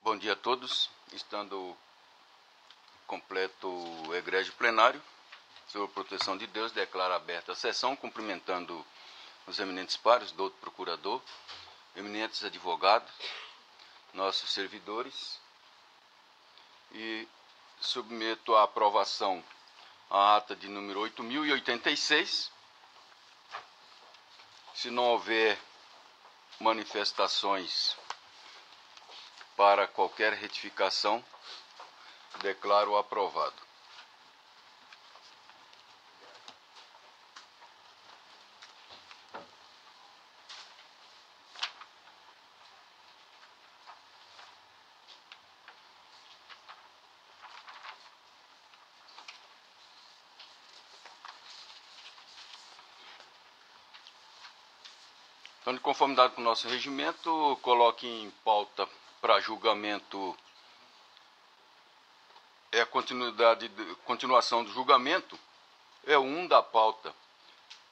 Bom dia a todos. Estando completo o egrégio plenário, sob a proteção de Deus, declaro aberta a sessão, cumprimentando os eminentes pares, doutor procurador, eminentes advogados, nossos servidores, e submeto à aprovação a ata de número 8.086. Se não houver manifestações para qualquer retificação, declaro aprovado. Então, de conformidade com o nosso regimento, coloque em pauta para julgamento a continuação do julgamento, é o 1 da pauta,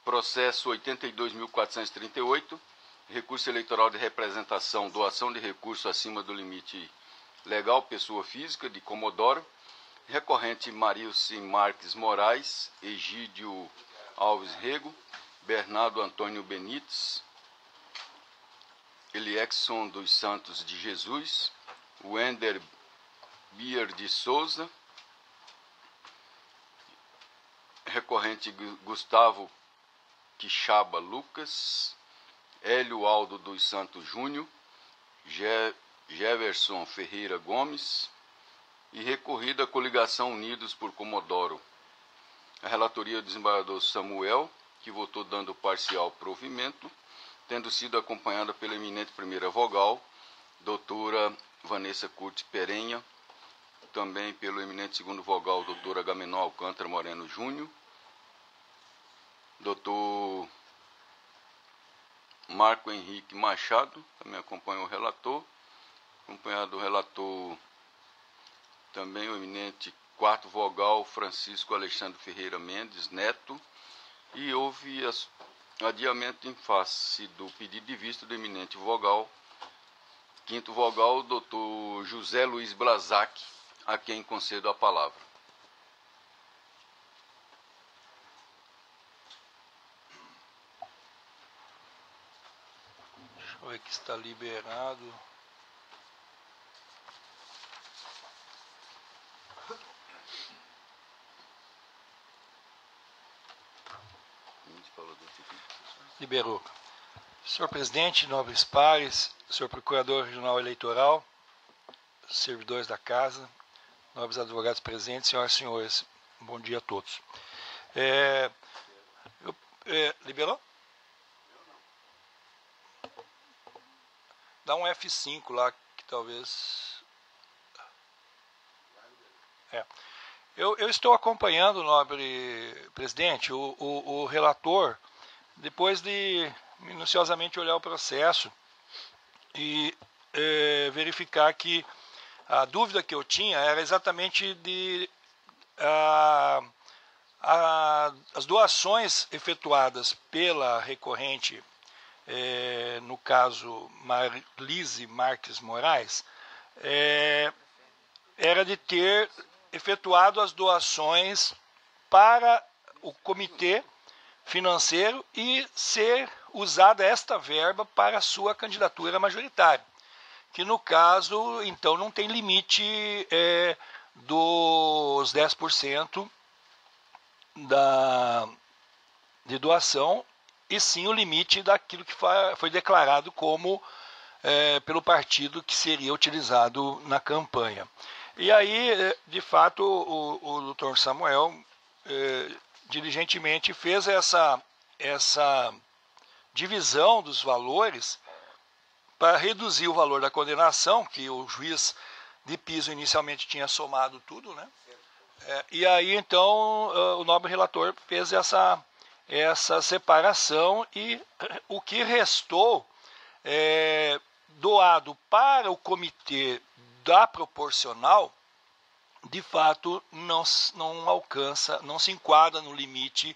processo 82.438, recurso eleitoral de representação, doação de recurso acima do limite legal, pessoa física, de Comodoro, recorrente Marilce Marques Moraes, Egídio Alves Rego, Bernardo Antônio Benites, Eliexson dos Santos de Jesus, Wender Bier de Souza, recorrente Gustavo Quixaba Lucas, Hélio Aldo dos Santos Júnior, Jefferson Ferreira Gomes e recorrida a coligação Unidos por Comodoro. A relatoria do desembargador Samuel, que votou dando parcial provimento, tendo sido acompanhada pela eminente primeira vogal, doutora Vanessa Curtis Perenha, também pelo eminente segundo vogal, doutor Agamenon Alcântara Moreno Júnior, doutor Marco Henrique Machado, também acompanha o relator, acompanhado do relator também o eminente quarto vogal, Francisco Alexandre Ferreira Mendes Neto, e houve adiamento em face do pedido de vista do eminente vogal, quinto vogal, doutor José Luiz Blazac, a quem concedo a palavra. Deixa eu ver que está liberado. Liberou. Senhor presidente, nobres pares, senhor procurador regional eleitoral, servidores da casa, nobres advogados presentes, senhoras e senhores, bom dia a todos. Liberou? Dá um F5 lá, que talvez... Eu estou acompanhando, nobre presidente, o relator, depois de minuciosamente olhar o processo e verificar que a dúvida que eu tinha era exatamente de as doações efetuadas pela recorrente, no caso Marilise Marques Moraes, era de ter efetuado as doações para o comitê financeiro e ser usada esta verba para a sua candidatura majoritária, que no caso, então, não tem limite dos 10% de doação, e sim o limite daquilo que foi declarado como pelo partido que seria utilizado na campanha. E aí, de fato, o doutor Samuel diligentemente fez essa divisão dos valores para reduzir o valor da condenação, que o juiz de piso inicialmente tinha somado tudo, né? E aí, então, o nobre relator fez essa separação, e o que restou doado para o comitê da proporcional, de fato, não alcança, não se enquadra no limite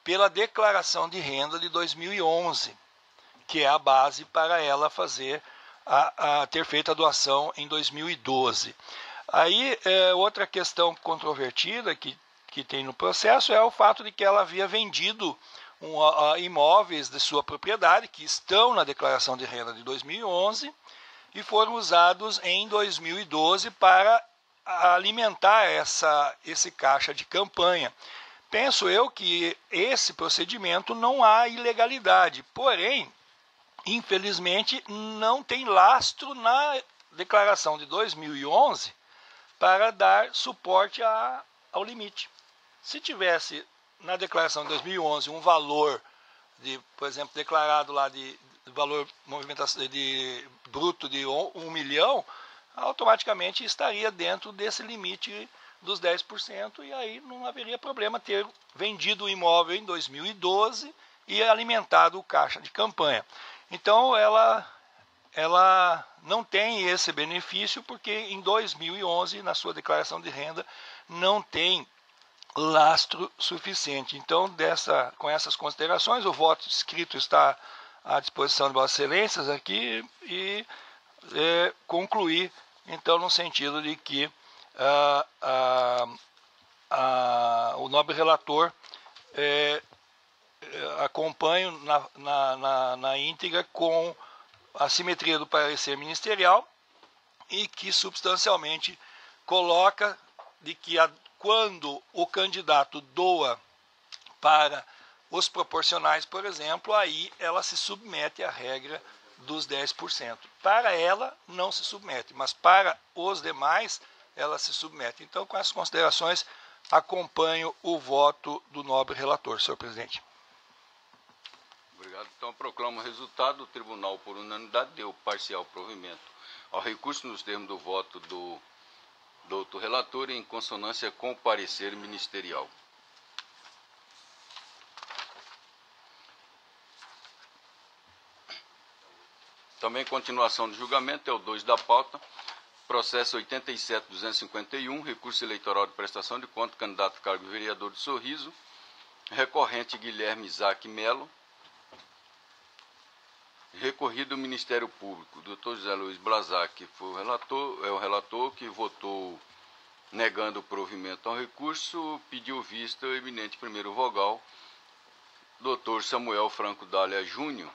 pela declaração de renda de 2011, que é a base para ela fazer a ter feito a doação em 2012. Aí, outra questão controvertida que tem no processo é o fato de que ela havia vendido imóveis de sua propriedade, que estão na declaração de renda de 2011, e foram usados em 2012 para alimentar esse caixa de campanha. Penso eu que esse procedimento não há ilegalidade, porém, infelizmente, não tem lastro na declaração de 2011 para dar suporte ao limite. Se tivesse na declaração de 2011 um valor, por exemplo, declarado lá de valor de bruto de 1 milhão, automaticamente estaria dentro desse limite dos 10%, e aí não haveria problema ter vendido o imóvel em 2012 e alimentado o caixa de campanha. Então, ela não tem esse benefício porque em 2011, na sua declaração de renda, não tem lastro suficiente. Então, com essas considerações, o voto escrito está à disposição de Vossas Excelências aqui e concluir, então, no sentido de que o nobre relator acompanha na íntegra com a simetria do parecer ministerial e que substancialmente coloca de que quando o candidato doa para os proporcionais, por exemplo, aí ela se submete à regra dos 10%. Para ela não se submete, mas para os demais ela se submete. Então, com essas considerações, acompanho o voto do nobre relator, senhor presidente. Obrigado. Então, proclamo o resultado. O tribunal, por unanimidade, deu parcial provimento ao recurso nos termos do voto do doutor relator em consonância com o parecer ministerial. Também continuação do julgamento é o 2 da pauta. Processo 87.251, recurso eleitoral de prestação de conta, candidato a cargo de vereador de Sorriso, recorrente Guilherme Isaac Melo, recorrido do Ministério Público, Dr. José Luiz Blazac, foi o relator que votou negando o provimento ao recurso, pediu vista o eminente primeiro vogal, Dr. Samuel Franco Dália Júnior.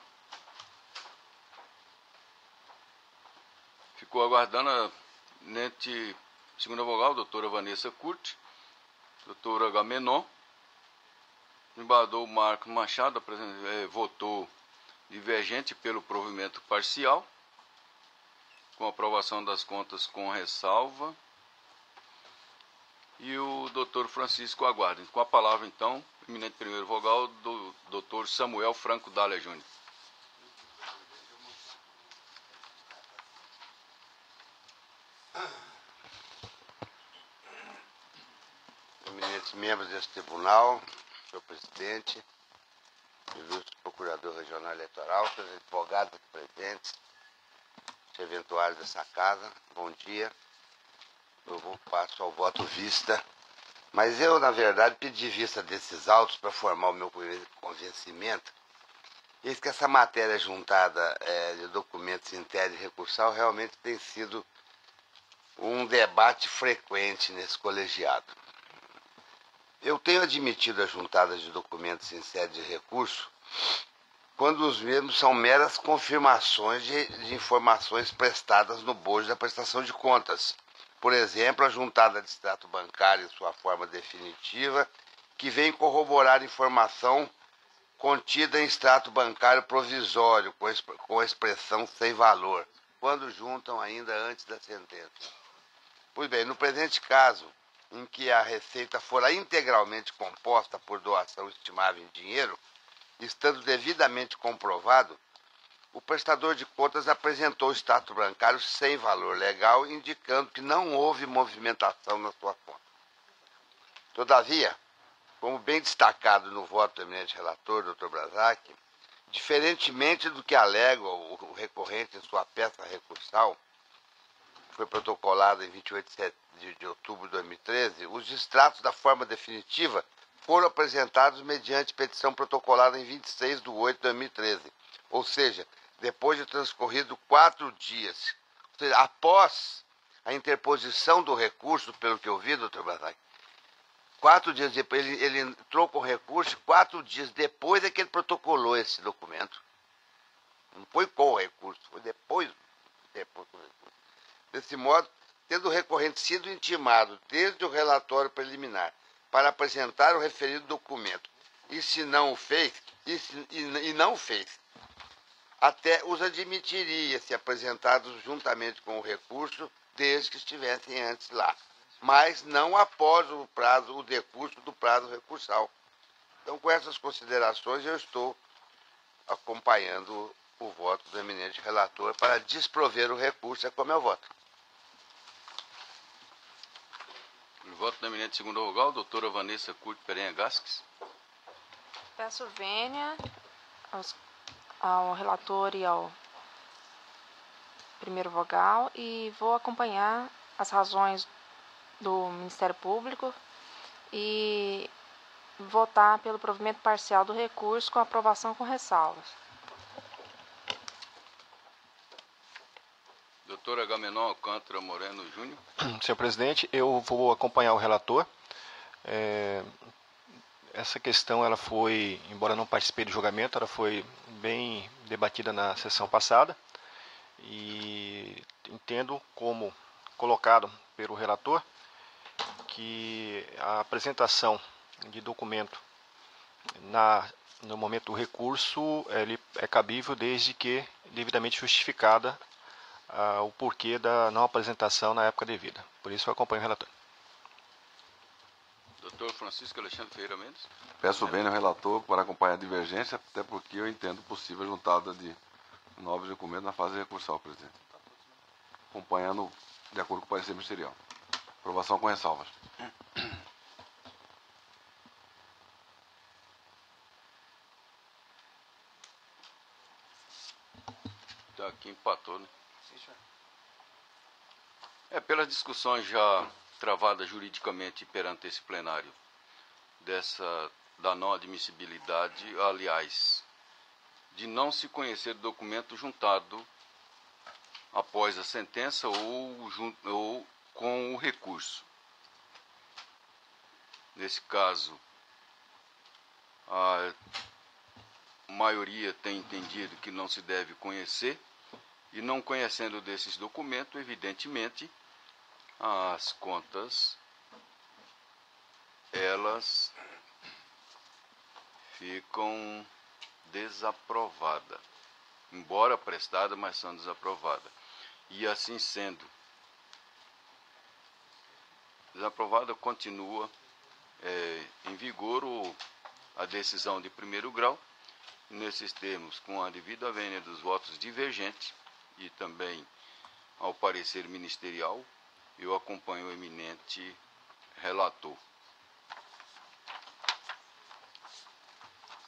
Ficou aguardando a eminente segunda vogal, doutora Vanessa Curti, doutora Agamenon, embargador Marcos Machado, votou divergente pelo provimento parcial, com aprovação das contas com ressalva, e o doutor Francisco aguarda. Com a palavra, então, o eminente primeiro vogal do doutor Samuel Franco Dália Júnior. Eminentes membros desse tribunal, senhor presidente, ilustre procurador regional eleitoral, seus advogados aqui presentes, os eventuários dessa casa, bom dia. Eu passo ao voto vista, mas eu, na verdade, pedi vista desses autos para formar o meu convencimento. Eis que essa matéria juntada de documentos em tese recursal realmente tem sido um debate frequente nesse colegiado. Eu tenho admitido a juntada de documentos em sede de recurso quando os mesmos são meras confirmações de informações prestadas no bojo da prestação de contas. Por exemplo, a juntada de extrato bancário em sua forma definitiva, que vem corroborar informação contida em extrato bancário provisório, com a expressão sem valor, quando juntam ainda antes da sentença. Pois bem, no presente caso, em que a receita fora integralmente composta por doação estimável em dinheiro, estando devidamente comprovado, o prestador de contas apresentou o extrato bancário sem valor legal, indicando que não houve movimentação na sua conta. Todavia, como bem destacado no voto do eminente relator, Dr. Blazac, diferentemente do que alega o recorrente em sua peça recursal, que foi protocolada em 28 de outubro de 2013, os extratos da forma definitiva foram apresentados mediante petição protocolada em 26 de 8 de 2013, ou seja, depois de transcorrido 4 dias, ou seja, após a interposição do recurso, pelo que eu vi, doutor Basak, 4 dias depois, ele entrou com recurso, 4 dias depois é que ele protocolou esse documento. Não foi com o recurso, foi depois do recurso. Desse modo, tendo o recorrente sido intimado desde o relatório preliminar para apresentar o referido documento, e se não o fez, e não fez, até os admitiria se apresentados juntamente com o recurso, desde que estivessem antes lá, mas não após o decurso do prazo recursal. Então, com essas considerações, eu estou acompanhando o voto do eminente relator para desprover o recurso. É como eu voto. O voto da eminente segunda vogal, doutora Vanessa Curto Perenha Gasques. Peço vênia ao relator e ao primeiro vogal e vou acompanhar as razões do Ministério Público e votar pelo provimento parcial do recurso com aprovação com ressalvas. Doutor Agamenon Alcântara Moreno Júnior. Senhor presidente, eu vou acompanhar o relator. Essa questão, ela foi, embora não participei do julgamento, ela foi bem debatida na sessão passada e entendo como colocado pelo relator que a apresentação de documento no momento do recurso ele é cabível desde que devidamente justificada o porquê da não apresentação na época devida. Por isso eu acompanho o relator. Doutor Francisco Alexandre Ferreira Mendes. Peço bem ao relator para acompanhar a divergência, até porque eu entendo possível a juntada de novos documentos na fase recursal, presidente. Acompanhando de acordo com o parecer ministerial. Aprovação com ressalvas. Tá, aqui empatou, né? Pelas discussões já travadas juridicamente perante esse plenário da não admissibilidade, aliás, de não se conhecer o documento juntado após a sentença ou com o recurso. Nesse caso, a maioria tem entendido que não se deve conhecer, e não conhecendo desses documentos, evidentemente, as contas, elas ficam desaprovadas, embora prestadas, mas são desaprovadas. E assim sendo, desaprovada, continua em vigor a decisão de primeiro grau, nesses termos, com a devida vênia dos votos divergentes e também ao parecer ministerial, eu acompanho o eminente relator.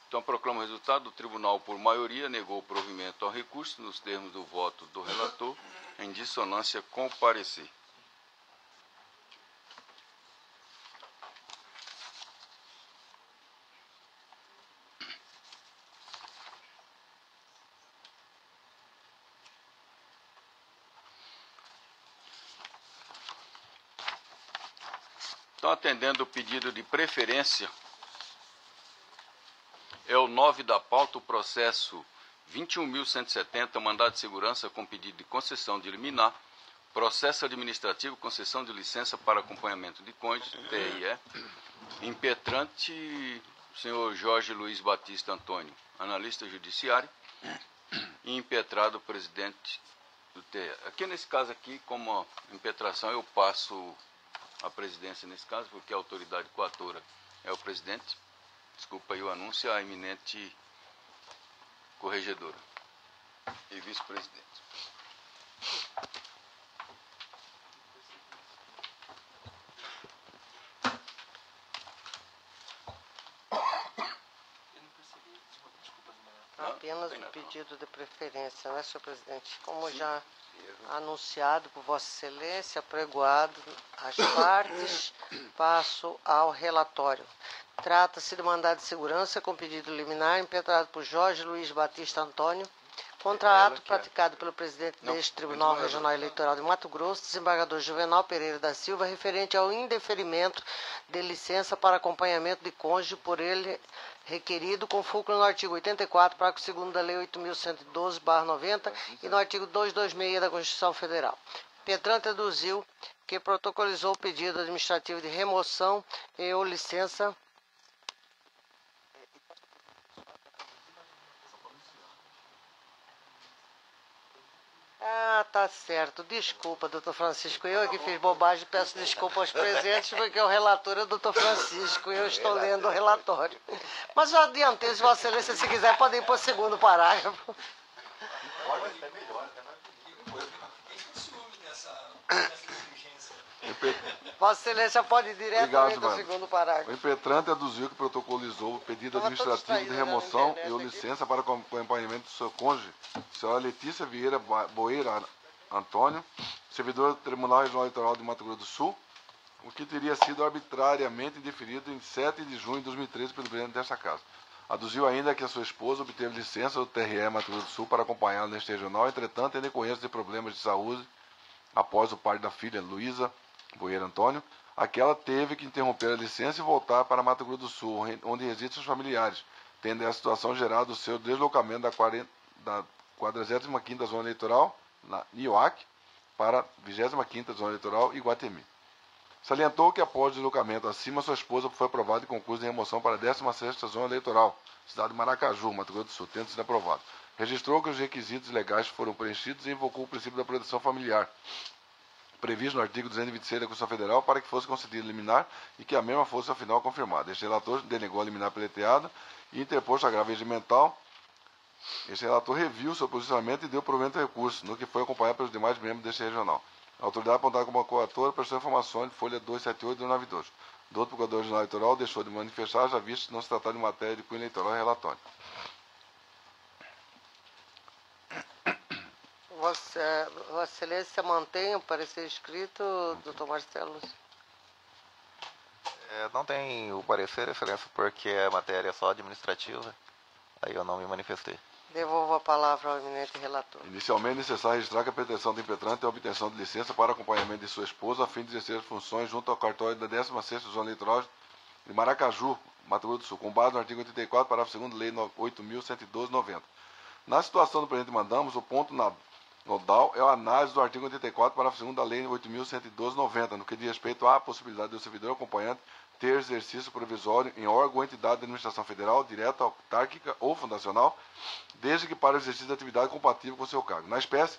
Então, proclamo o resultado. O tribunal, por maioria, negou o provimento ao recurso nos termos do voto do relator, em dissonância com o parecer. Então, atendendo o pedido de preferência, é o 9 da pauta, o processo 21.170, mandado de segurança com pedido de concessão de liminar, processo administrativo, concessão de licença para acompanhamento de cônjuge, TRE, impetrante, o senhor Jorge Luiz Batista Antônio, analista judiciário, e impetrado o presidente do TRE. Aqui nesse caso aqui, como impetração, eu passo a presidência nesse caso, porque a autoridade coatora é o presidente. Desculpa aí o anúncio, a eminente corregedora e vice-presidente. Apenas o pedido de preferência, né, senhor presidente? Como já anunciado por Vossa Excelência, apregoado às partes, passo ao relatório. Trata-se de mandado de segurança com pedido liminar impetrado por Jorge Luiz Batista Antônio, contra ato praticado pelo presidente deste Tribunal Regional Eleitoral de Mato Grosso, desembargador Juvenal Pereira da Silva, referente ao indeferimento de licença para acompanhamento de cônjuge por ele requerido com fulcro no artigo 84, parágrafo 2º da Lei 8.112/90 e no artigo 226 da Constituição Federal. Petran traduziu que protocolizou o pedido administrativo de remoção e ou licença tá certo. Desculpa, doutor Francisco. Eu aqui fiz bobagem, peço desculpa aos presentes, porque o relator é o doutor Francisco e eu estou lendo o relatório. Mas já adiantei, se Vossa Excelência, se quiser, pode ir para o segundo parágrafo. Vossa Excelência pode ir diretamente ao segundo parágrafo. O impetrante traduziu que protocolizou o pedido administrativo de remoção e ou licença para acompanhamento do seu cônjuge, senhora Letícia Vieira Boeira Antônio, servidora do Tribunal Regional Eleitoral de Mato Grosso do Sul, o que teria sido arbitrariamente indeferido em 7 de junho de 2013 pelo presidente desta casa. Aduziu ainda que a sua esposa obteve licença do TRE Mato Grosso do Sul para acompanhá-la neste regional, entretanto, em decorrência de problemas de saúde após o parto da filha, Luísa Boeira Antônio, aquela teve que interromper a licença e voltar para Mato Grosso do Sul, onde residem seus familiares, tendo essa situação gerado o seu deslocamento da 45ª Zona Eleitoral, na NIOAC, para a 25ª Zona Eleitoral, Iguatemi. Salientou que após o deslocamento acima, sua esposa foi aprovada em concurso de remoção para a 16ª Zona Eleitoral, cidade de Maracaju, Mato Grosso do Sul, tendo sido aprovado. Registrou que os requisitos legais foram preenchidos e invocou o princípio da proteção familiar, previsto no artigo 226 da Constituição Federal, para que fosse concedido liminar e que a mesma fosse, afinal, confirmada. Este relator denegou a liminar peleteada e interposto agravo regimental. Este relator reviu seu posicionamento e deu provimento ao recurso, no que foi acompanhado pelos demais membros deste regional. A autoridade apontada como coautora prestou informações de folha 278 e 292. Do outro procurador regional eleitoral deixou de manifestar, já visto que não se tratar de matéria de cunho eleitoral relatório. Vossa Excelência mantém o parecer escrito, doutor Marcelo? Não tem o parecer, Excelência, porque a matéria é só administrativa, aí eu não me manifestei. Devolvo a palavra ao eminente relator. Inicialmente, é necessário registrar que a pretensão do impetrante é a obtenção de licença para acompanhamento de sua esposa, a fim de exercer as funções junto ao cartório da 16ª Zona Eleitoral de Maracaju, Mato Grosso do Sul, com base no artigo 84, parágrafo 2º da Lei 8.112/90. Na situação do presente mandamos, o ponto nodal é a análise do artigo 84, parágrafo 2º da Lei 8.112/90, no que diz respeito à possibilidade do servidor acompanhante ter exercício provisório em órgão ou entidade da administração federal, direta, autárquica ou fundacional, desde que para o exercício da atividade compatível com o seu cargo. Na espécie,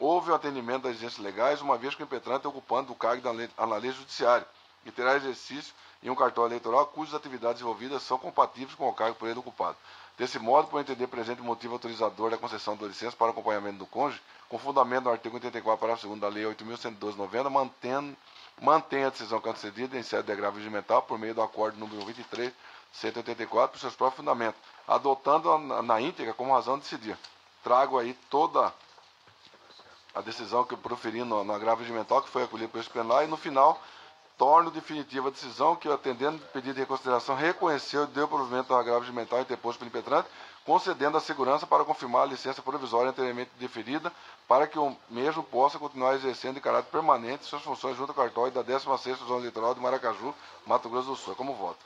houve o atendimento das exigências legais, uma vez que o impetrante é ocupando o cargo na lei judiciária e terá exercício em um cartório eleitoral cujas atividades envolvidas são compatíveis com o cargo por ele ocupado. Desse modo, por entender presente o motivo autorizador da concessão da licença para acompanhamento do cônjuge, com fundamento no artigo 84, parágrafo 2º da Lei 8.112/90, mantém a decisão concedida em sede de agravo regimental por meio do acordo número 23.184 por seus próprios fundamentos, adotando na íntegra como razão de decidir. Trago aí toda a decisão que eu proferi no agravo regimental, que foi acolhido por esse plenário, e no final torno definitiva a decisão que, atendendo o pedido de reconsideração, reconheceu e deu provimento ao agravo regimental interposto pelo impetrante, concedendo a segurança para confirmar a licença provisória anteriormente deferida, para que o mesmo possa continuar exercendo de caráter permanente suas funções junto ao cartório da 16ª Zona Eleitoral de Maracaju, Mato Grosso do Sul. É como voto.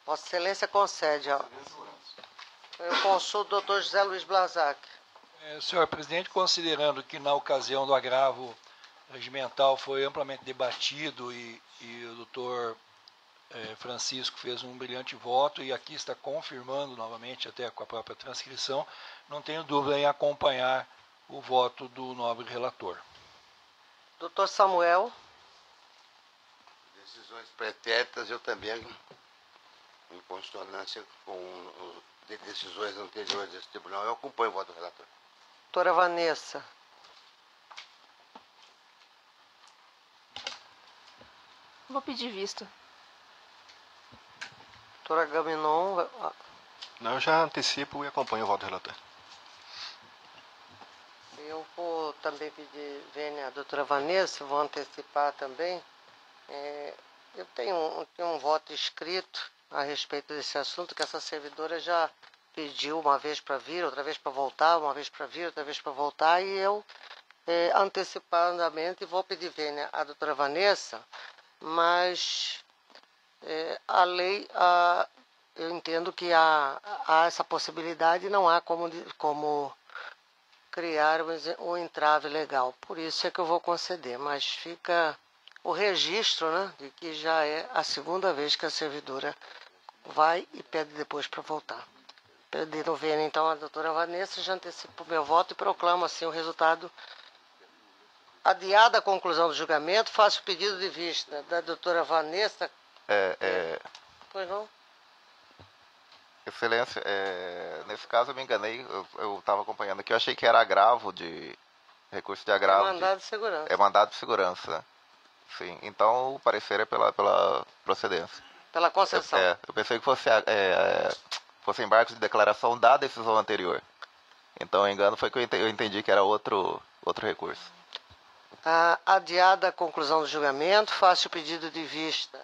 Vossa Excelência concede. Eu consulto o doutor José Luiz Blazac. Senhor presidente, considerando que na ocasião do agravo regimental foi amplamente debatido e o doutor Francisco fez um brilhante voto e aqui está confirmando novamente, até com a própria transcrição, não tenho dúvida em acompanhar o voto do nobre relator. Doutor Samuel. Decisões pretéritas, eu também, em consonância com decisões anteriores desse tribunal, eu acompanho o voto do relator. Doutora Vanessa. Vou pedir vista. Doutora Gaminon. Não, eu já antecipo e acompanho o voto do relator. Eu vou também pedir vênia à doutora Vanessa, vou antecipar também. Eu tenho um voto escrito a respeito desse assunto, que essa servidora já pediu uma vez para vir, outra vez para voltar, uma vez para vir, outra vez para voltar, e eu, antecipadamente, vou pedir vênia à doutora Vanessa, mas a lei, eu entendo que há essa possibilidade, não há como criar um entrave legal. Por isso é que eu vou conceder, mas fica o registro, né, de que já é a segunda vez que a servidora vai e pede depois para voltar. Pedindo vênia, então, a doutora Vanessa, já antecipo o meu voto e proclamo assim o resultado. Adiada a conclusão do julgamento, faço o pedido de vista da doutora Vanessa. Pois não? Excelência, nesse caso eu me enganei, eu estava acompanhando aqui, eu achei que era agravo recurso de agravo. É mandado de segurança. É mandado de segurança. Sim, então o parecer é pela procedência. Pela concessão. Eu pensei que fosse embargos de declaração da decisão anterior. Então o engano foi que eu entendi que era outro recurso. Adiada a conclusão do julgamento, faço o pedido de vista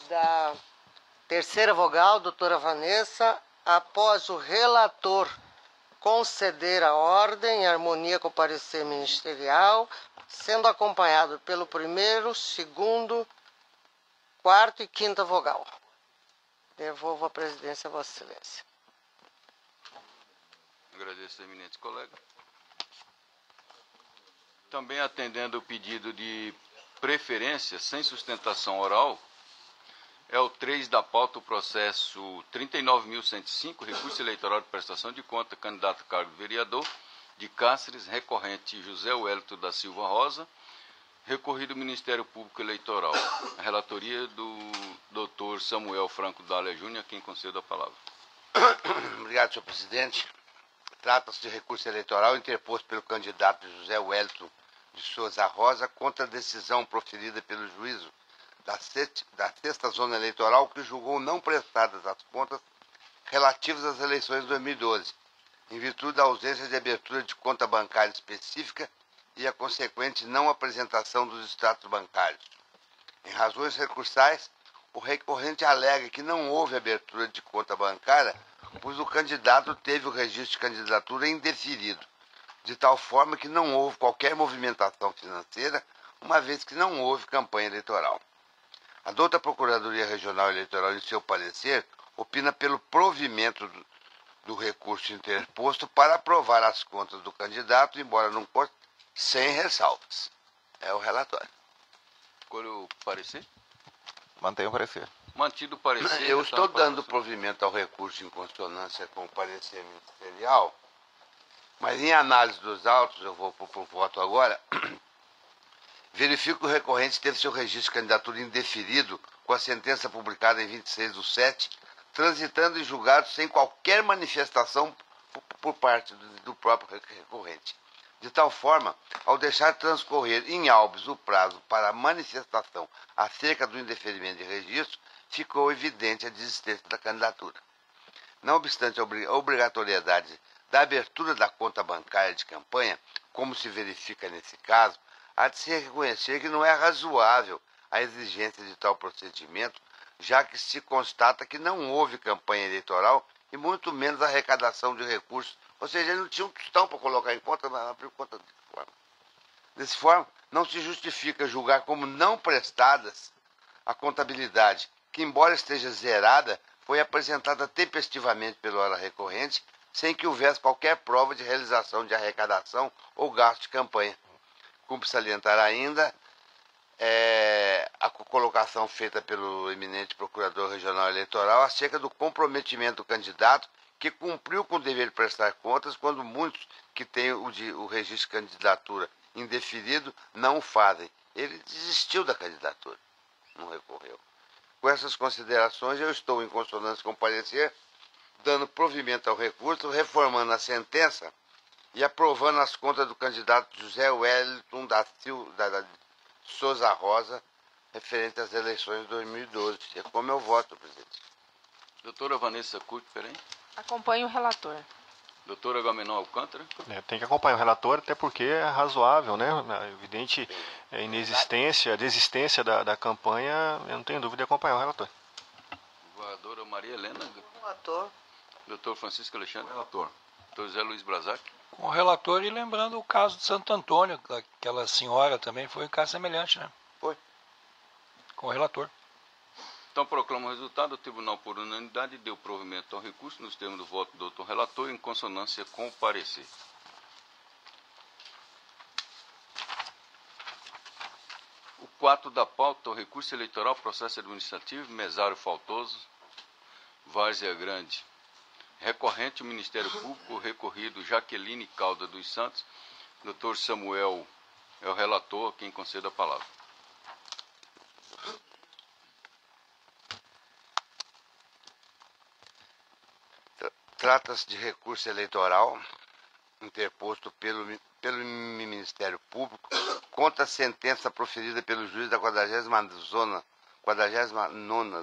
da terceira vogal, doutora Vanessa, após o relator conceder a ordem em harmonia com o parecer ministerial, sendo acompanhado pelo primeiro, segundo, quarto e quinta vogal. Devolvo a presidência a Vossa Excelência. Agradeço, eminente colega. Também atendendo o pedido de preferência sem sustentação oral, é o 3 da pauta, o processo 39.105, recurso eleitoral de prestação de conta, candidato a cargo de vereador, de Cáceres, recorrente José Wellington da Silva Rosa, recorrido ao Ministério Público Eleitoral. A relatoria do doutor Samuel Franco Dália Júnior, quem concede a palavra. Obrigado, senhor presidente. Trata-se de recurso eleitoral interposto pelo candidato José Wellington de Souza Rosa contra a decisão proferida pelo juízo da sexta zona eleitoral, que julgou não prestadas as contas relativas às eleições de 2012, em virtude da ausência de abertura de conta bancária específica e a consequente não apresentação dos extratos bancários. Em razões recursais, o recorrente alega que não houve abertura de conta bancária, pois o candidato teve o registro de candidatura indeferido, de tal forma que não houve qualquer movimentação financeira, uma vez que não houve campanha eleitoral. A douta Procuradoria Regional Eleitoral, em seu parecer, opina pelo provimento do recurso interposto para aprovar as contas do candidato, embora não conste, sem ressalvas. É o relatório. Escolha o parecer? Mantenho o parecer. Mantido o parecer. Eu estou dando provimento ao recurso em consonância com o parecer ministerial, mas em análise dos autos, eu vou para o voto agora, verifico que o recorrente teve seu registro de candidatura indeferido com a sentença publicada em 26/7, transitando em julgado sem qualquer manifestação por parte do próprio recorrente. De tal forma, ao deixar transcorrer em habeas o prazo para a manifestação acerca do indeferimento de registro, ficou evidente a desistência da candidatura. Não obstante a obrigatoriedade da abertura da conta bancária de campanha, como se verifica nesse caso, há de se reconhecer que não é razoável a exigência de tal procedimento, já que se constata que não houve campanha eleitoral e muito menos arrecadação de recursos, ou seja, ele não tinha um tostão para colocar em conta, mas abriu conta dessa forma. Dessa forma, não se justifica julgar como não prestadas a contabilidade, que embora esteja zerada, foi apresentada tempestivamente pela hora recorrente, sem que houvesse qualquer prova de realização de arrecadação ou gasto de campanha. Cumpre salientar ainda a colocação feita pelo eminente Procurador Regional Eleitoral acerca do comprometimento do candidato, que cumpriu com o dever de prestar contas, quando muitos que têm o registro de candidatura indeferido não o fazem. Ele desistiu da candidatura, não recorreu. Com essas considerações, eu estou em consonância com o parecer, dando provimento ao recurso, reformando a sentença e aprovando as contas do candidato José Wellington da Souza Rosa, referente às eleições de 2012. É como eu voto, presidente. Doutora Vanessa Curti, peraí. Acompanhe o relator. Doutora Agamenon Alcântara. Tem que acompanhar o relator, até porque é razoável, né? É evidente desistência da campanha, eu não tenho dúvida de acompanhar o relator. Desembargadora Maria Helena. Relator. Doutor Francisco Alexandre. Relator. Doutor José Luiz Brazac. Com o relator e lembrando o caso de Santo Antônio, aquela senhora também foi um caso semelhante, né? Foi. Com o relator. Então, proclamo o resultado. O tribunal, por unanimidade, deu provimento ao recurso nos termos do voto do doutor relator, em consonância com o parecer. O 4 da pauta, o recurso eleitoral, processo administrativo, mesário faltoso, Várzea Grande. Recorrente, o Ministério Público, recorrido Jaqueline Calda dos Santos. Doutor Samuel é o relator, a quem concedo a palavra. Trata-se de recurso eleitoral interposto pelo Ministério Público contra a sentença proferida pelo juiz da 49ª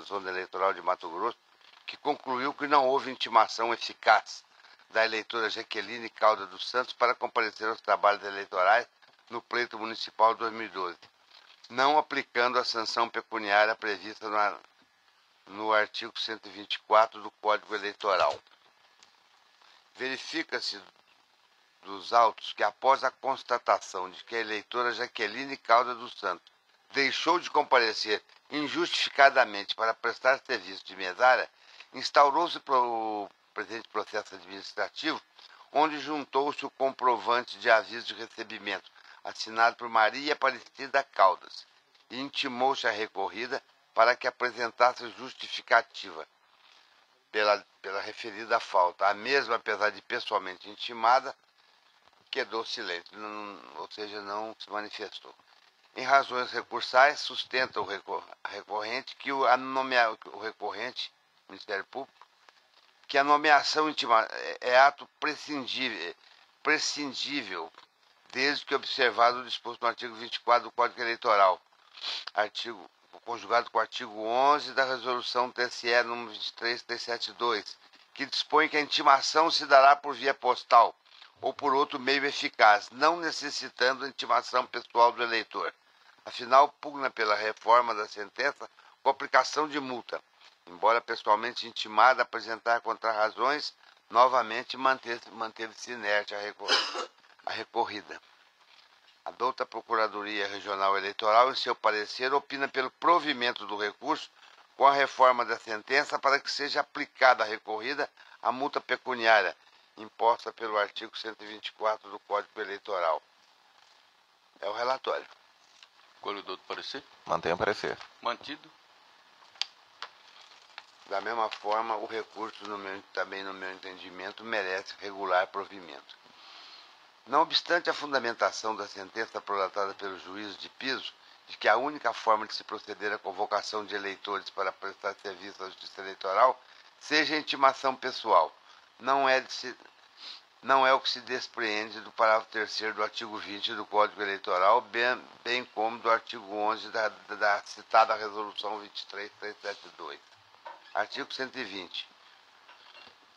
Zona Eleitoral de Mato Grosso, que concluiu que não houve intimação eficaz da eleitora Jaqueline Calda dos Santos para comparecer aos trabalhos eleitorais no pleito municipal de 2012, não aplicando a sanção pecuniária prevista no artigo 124 do Código Eleitoral. Verifica-se dos autos que, após a constatação de que a eleitora Jaqueline Calda dos Santos deixou de comparecer injustificadamente para prestar serviço de mesária, instaurou-se o presente processo administrativo, onde juntou-se o comprovante de aviso de recebimento assinado por Maria Aparecida Caldas e intimou-se a recorrida para que apresentasse justificativa pela referida falta. A mesma, apesar de pessoalmente intimada, quedou silente, ou seja, não se manifestou. Em razões recursais, sustenta o recorrente que o recorrente, Ministério Público, que a nomeação íntima é ato prescindível, desde que observado o disposto no artigo 24 do Código Eleitoral, conjugado com o artigo 11 da Resolução TSE nº 23372, que dispõe que a intimação se dará por via postal ou por outro meio eficaz, não necessitando a intimação pessoal do eleitor. Afinal, pugna pela reforma da sentença com aplicação de multa, embora pessoalmente intimada apresentar contrarrazões, novamente manteve-se inerte a recorrida. A douta Procuradoria Regional Eleitoral, em seu parecer, opina pelo provimento do recurso com a reforma da sentença para que seja aplicada à recorrida a multa pecuniária imposta pelo artigo 124 do Código Eleitoral. É o relatório. Qual é o doutor parecer? Mantenha o parecer. Mantido. Da mesma forma, o recurso, também no meu entendimento, merece regular provimento. Não obstante a fundamentação da sentença prolatada pelo juízo de piso, de que a única forma de se proceder à convocação de eleitores para prestar serviço à Justiça Eleitoral seja a intimação pessoal, não é o que se despreende do parágrafo 3º do artigo 20 do Código Eleitoral, bem como do artigo 11 da citada Resolução 23372. Artigo 120.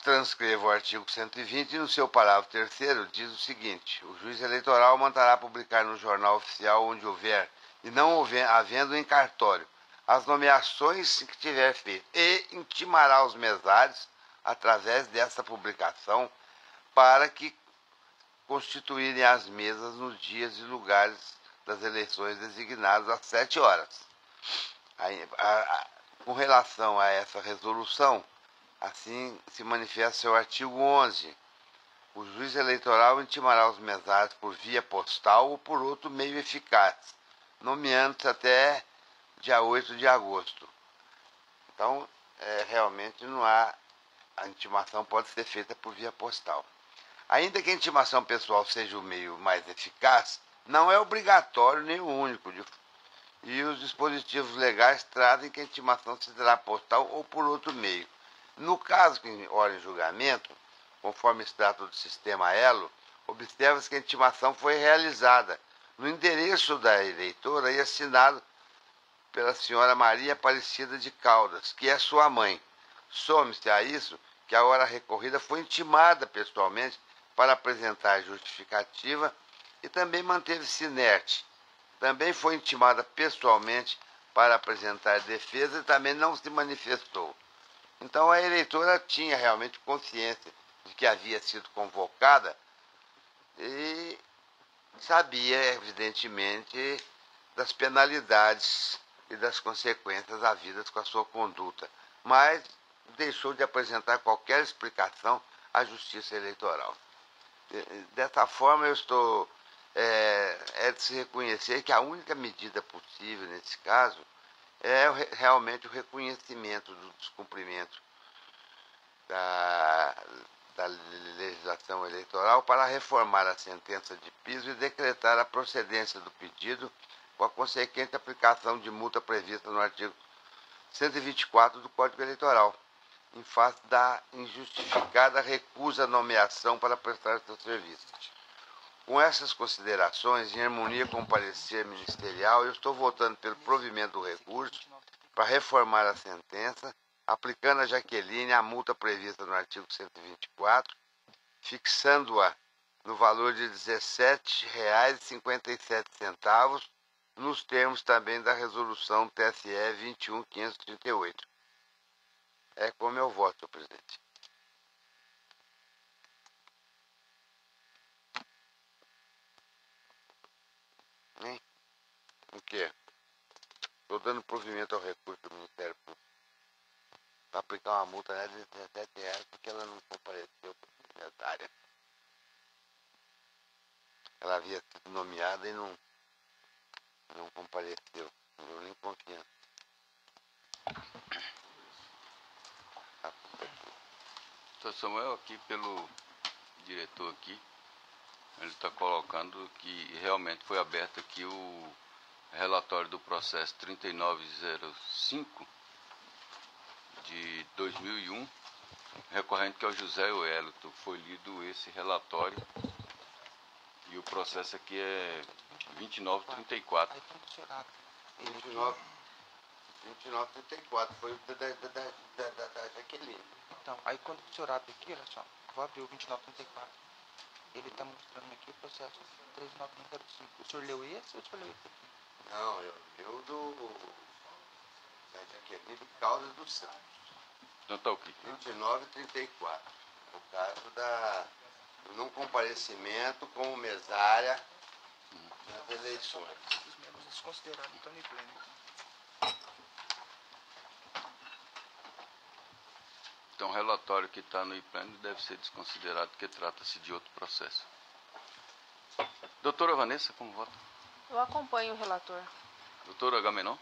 Transcrevo o artigo 120 e no seu parágrafo 3º diz o seguinte: o juiz eleitoral mandará publicar no jornal oficial onde houver, e não havendo em cartório, as nomeações que tiver feito, e intimará os mesários, através dessa publicação, para que constituírem as mesas nos dias e lugares das eleições designados às 7 horas. Com relação a essa resolução, assim se manifesta seu artigo 11. O juiz eleitoral intimará os mesários por via postal ou por outro meio eficaz, nomeando-se até dia 8 de agosto. Então, realmente não há... A intimação pode ser feita por via postal. Ainda que a intimação pessoal seja o meio mais eficaz, não é obrigatório nem o único. E os dispositivos legais trazem que a intimação se dará postal ou por outro meio. No caso que ora em julgamento, conforme se trata do sistema ELO, observa-se que a intimação foi realizada no endereço da eleitora e assinado pela senhora Maria Aparecida de Caldas, que é sua mãe. Some-se a isso que a hora recorrida foi intimada pessoalmente para apresentar justificativa e também manteve-se inerte. Também foi intimada pessoalmente para apresentar defesa e também não se manifestou. Então a eleitora tinha realmente consciência de que havia sido convocada e sabia, evidentemente, das penalidades e das consequências havidas com a sua conduta, mas deixou de apresentar qualquer explicação à Justiça Eleitoral. Dessa forma, eu estou é de se reconhecer que a única medida possível nesse caso é realmente o reconhecimento do descumprimento da legislação eleitoral para reformar a sentença de piso e decretar a procedência do pedido com a consequente aplicação de multa prevista no artigo 124 do Código Eleitoral, em face da injustificada recusa à nomeação para prestar seu serviço. Com essas considerações, em harmonia com o parecer ministerial, eu estou votando pelo provimento do recurso para reformar a sentença, aplicando a Jaqueline a multa prevista no artigo 124, fixando-a no valor de R$ 17,57, nos termos também da resolução TSE 21.538. É como eu voto, senhor presidente. Hein? O quê? Estou dando provimento ao recurso do Ministério Público para aplicar uma multa de R$ 17 porque ela não compareceu para a secretária. Ela havia sido nomeada e não compareceu. Não deu nem confiança. Doutor Samuel, aqui pelo diretor aqui, ele está colocando que realmente foi aberto aqui o relatório do processo 3905 de 2001, recorrente que é o José Wellington. Foi lido esse relatório e o processo aqui é 2934. 2934 foi o da Jaqueline. Então, aí quando o senhor abre aqui, olha só, vou abrir o 2934. Ele está mostrando aqui o processo 3905. O senhor leu esse ou o senhor leu esse aqui? Não, eu li o da Jaqueline de Caldas do Santos. Então tá o quê? 2934. No caso do não comparecimento como mesária nas eleições. Os membros desconsiderados estão em pleno. Então o relatório que está no IPLENO deve ser desconsiderado porque trata-se de outro processo. Doutora Vanessa, como vota? Eu acompanho o relator. Doutora Agamenon?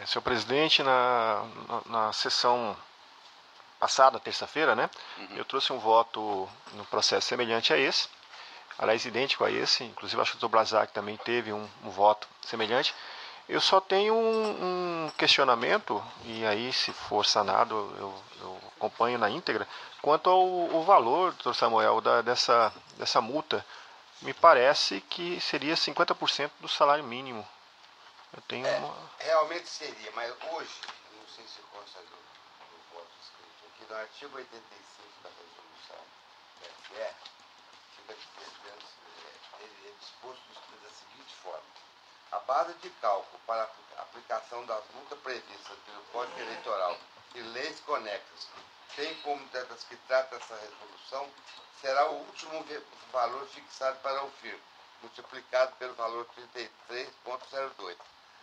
Senhor presidente, na sessão passada, terça-feira, né, eu trouxe um voto no processo semelhante a esse, aliás, idêntico a esse, inclusive acho que o doutor Brazac também teve um voto semelhante. Eu só tenho um questionamento, e aí se for sanado eu acompanho na íntegra, quanto ao valor, doutor Samuel, dessa multa. Me parece que seria 50% do salário mínimo. Eu tenho Realmente seria, mas hoje, não sei se consta do voto escrito aqui, no artigo 85 da resolução TSE, ele é disposto da seguinte forma: a base de cálculo para a aplicação das multas previstas pelo Código Eleitoral e leis conexas, bem como das que trata essa resolução, será o último valor fixado para o FIR, multiplicado pelo valor 33,02,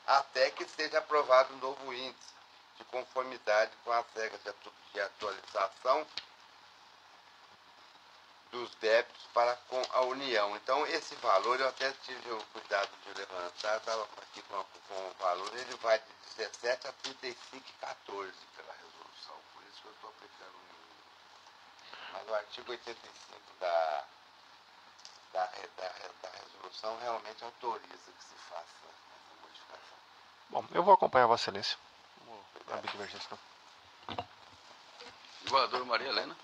até que seja aprovado um novo índice de conformidade com as regras de atualização dos débitos para com a União. Então, esse valor, eu até tive o cuidado de levantar, estava aqui com o valor, ele vai de 17 a 35,14 pela resolução, por isso que eu estou aplicando mas o artigo 85 da resolução realmente autoriza que se faça essa modificação. Bom, eu vou acompanhar Vossa Excelência. Não vou abrir divergência, não. Governadora Maria Helena?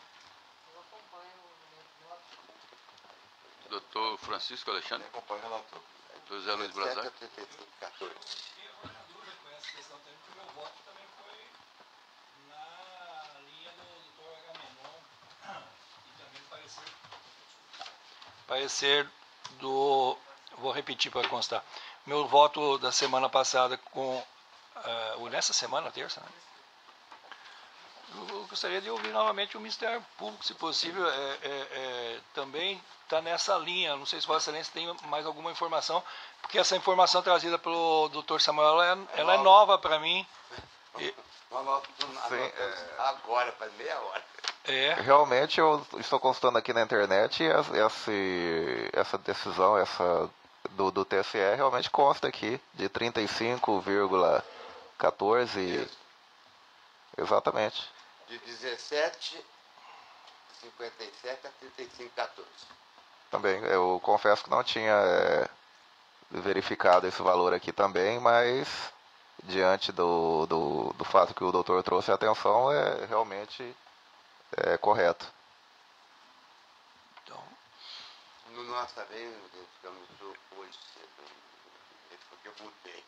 Doutor Francisco Alexandre? Acompanho o relator. Doutor Zé Luiz Brazac? 35,14. Parecer do... Vou repetir para constar. Meu voto da semana passada com... nessa semana, terça, né? Eu gostaria de ouvir novamente o Ministério Público, se possível, também está nessa linha. Não sei se Vossa Excelência tem mais alguma informação, porque essa informação trazida pelo Dr. Samuel, ela é nova para mim. Agora, faz meia hora. Realmente, eu estou consultando aqui na internet e essa decisão do TSE realmente consta aqui, de 35,14. Exatamente. De 17,57 a 35,14. Também, eu confesso que não tinha verificado esse valor aqui também, mas diante do fato que o doutor trouxe a atenção, realmente correto. Então, No nosso também, ficamos hoje cedo, porque eu mudei.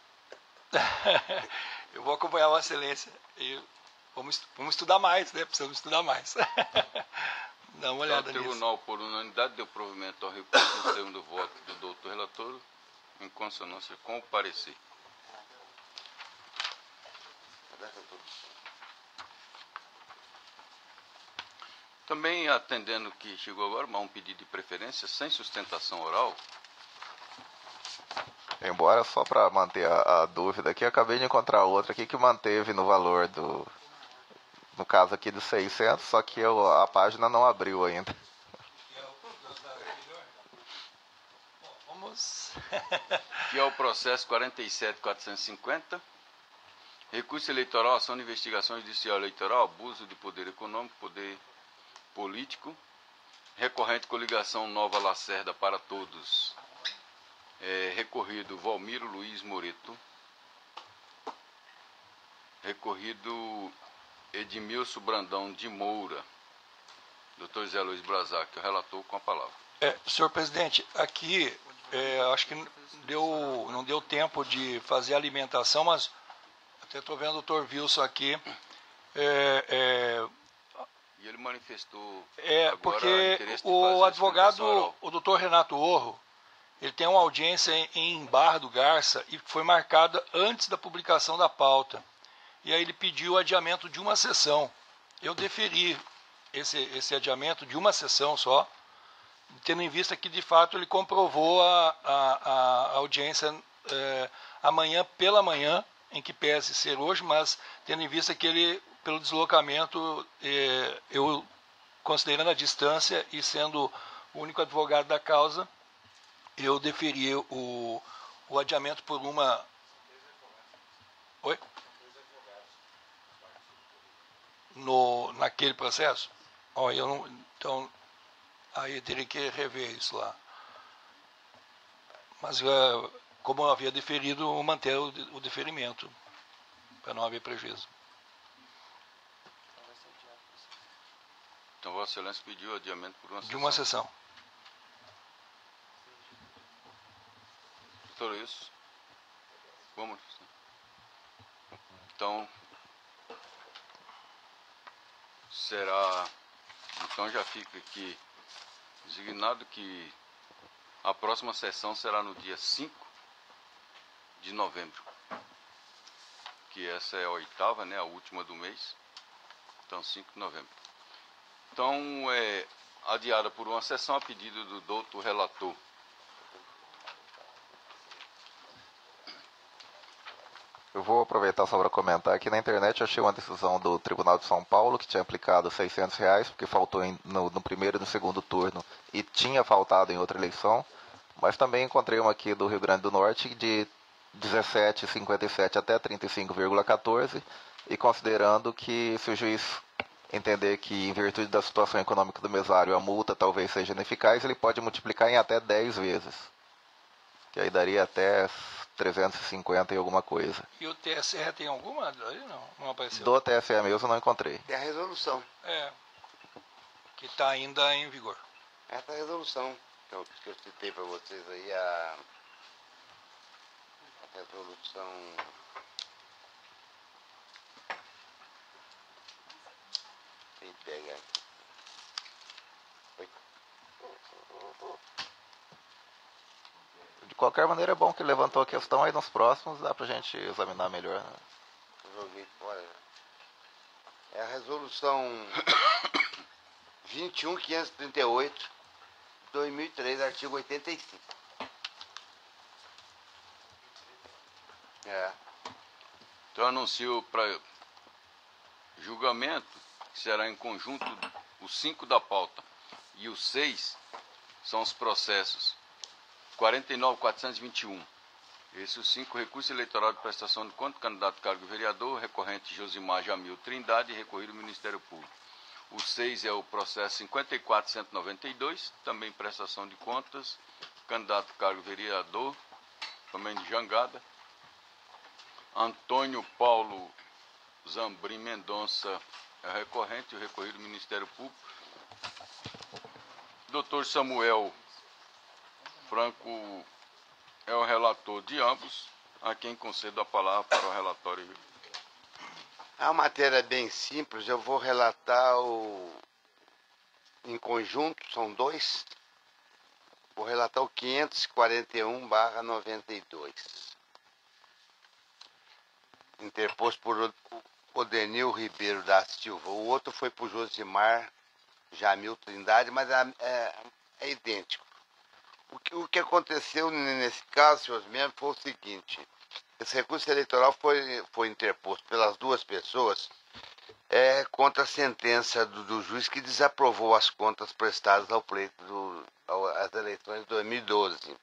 eu vou acompanhar Vossa Excelência e vamos estudar mais, né? Precisamos estudar mais. Dá uma olhada nisso. O tribunal, por unanimidade, deu provimento ao recurso no segundo voto do doutor relator, em consonância com o parecer. Também atendendo que chegou agora um pedido de preferência sem sustentação oral. Embora, só para manter a dúvida aqui, acabei de encontrar outra aqui que manteve no valor no caso aqui de 600, só que a página não abriu ainda. Vamos. Que é o processo 47.450. Recurso eleitoral, ação de investigação judicial eleitoral, abuso de poder econômico, poder político. Recorrente coligação Nova Lacerda para Todos. Recorrido Valmiro Luiz Moreto. Recorrido Edmilson Brandão de Moura. Dr. Zé Luiz Brazac, o relator, com a palavra. Senhor presidente, aqui acho que não deu tempo de fazer a alimentação, mas até estou vendo o Dr. Wilson aqui. E ele manifestou agora porque interesse de o fazer advogado, explicação oral. o Dr. Renato Orro, ele tem uma audiência em Barra do Garça e foi marcada antes da publicação da pauta. E aí ele pediu o adiamento de uma sessão. Eu deferi esse adiamento de uma sessão só, tendo em vista que, de fato, ele comprovou a audiência amanhã pela manhã, em que pese ser hoje, mas tendo em vista que ele, pelo deslocamento, eu, considerando a distância e sendo o único advogado da causa, eu deferi o adiamento por uma... Oi? Naquele processo? Então, aí eu teria que rever isso lá. Mas, como eu havia deferido, manter o deferimento, para não haver prejuízo. Então, Vossa Excelência pediu adiamento por uma sessão. De uma sessão. Doutor, isso? Vamos. Então, então já fica aqui designado que a próxima sessão será no dia 5 de novembro, que essa é a 8ª, né, a última do mês, então 5 de novembro. Então, adiada por uma sessão a pedido do doutor relator. Eu vou aproveitar só para comentar que na internet eu achei uma decisão do Tribunal de São Paulo que tinha aplicado R$600, porque faltou no primeiro e no segundo turno e tinha faltado em outra eleição, mas também encontrei uma aqui do Rio Grande do Norte de 17,57 até 35,14 e considerando que se o juiz entender que em virtude da situação econômica do mesário a multa talvez seja ineficaz, ele pode multiplicar em até 10 vezes, que aí daria até 350 e alguma coisa. E o TSE tem alguma? Não apareceu? Do TSE mesmo eu não encontrei. Tem a resolução. Que está ainda em vigor. Essa resolução que eu citei para vocês aí, a resolução... Tem que pegar aqui. Oi. De qualquer maneira é bom que levantou a questão, aí nos próximos dá pra gente examinar melhor, né? Joguei fora. É a resolução 21.538, 2003, artigo 85. Então anuncio para julgamento, que será em conjunto os 5 da pauta e os 6 são os processos 49.421. Esses os 5 recursos eleitoral de prestação de conta, candidato cargo vereador, recorrente Josimar Jamil Trindade e recorrido ao Ministério Público. O 6 é o processo 54.192, também prestação de contas, candidato cargo vereador, também de Jangada. Antônio Paulo Zambrim Mendonça é recorrente, o recorrido ao Ministério Público. Dr. Samuel Franco é o relator de ambos, a quem concedo a palavra para o relatório. A matéria é bem simples, eu vou relatar em conjunto, são 2. Vou relatar o 541/92. Interposto por Odenil Ribeiro da Silva. O outro foi por Josimar Jamil Trindade, mas é idêntico. O que aconteceu nesse caso, senhores membros, foi o seguinte: esse recurso eleitoral foi interposto pelas 2 pessoas contra a sentença do juiz que desaprovou as contas prestadas ao pleito às eleições de 2012.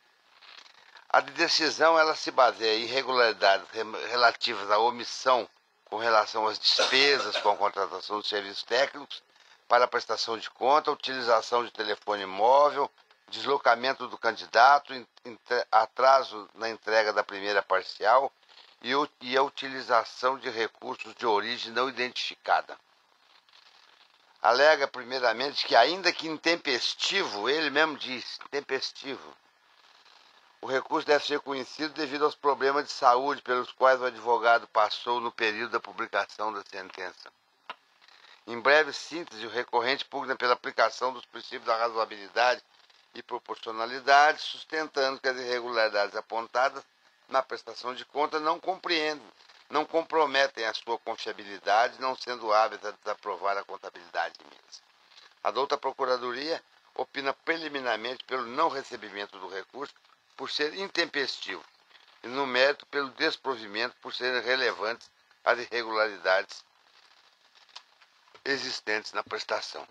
A decisão ela se baseia em irregularidades relativas à omissão com relação às despesas com a contratação de serviços técnicos para a prestação de conta, utilização de telefone móvel, deslocamento do candidato, atraso na entrega da primeira parcial e a utilização de recursos de origem não identificada. Alega, primeiramente, que ainda que intempestivo, ele mesmo diz, intempestivo, o recurso deve ser conhecido devido aos problemas de saúde pelos quais o advogado passou no período da publicação da sentença. Em breve síntese, o recorrente pugna pela aplicação dos princípios da razoabilidade e proporcionalidade, sustentando que as irregularidades apontadas na prestação de conta não comprometem a sua confiabilidade, não sendo hábeis a desaprovar a contabilidade mesma. A douta Procuradoria opina preliminarmente pelo não recebimento do recurso por ser intempestivo e, no mérito, pelo desprovimento por serem relevantes as irregularidades existentes na prestação.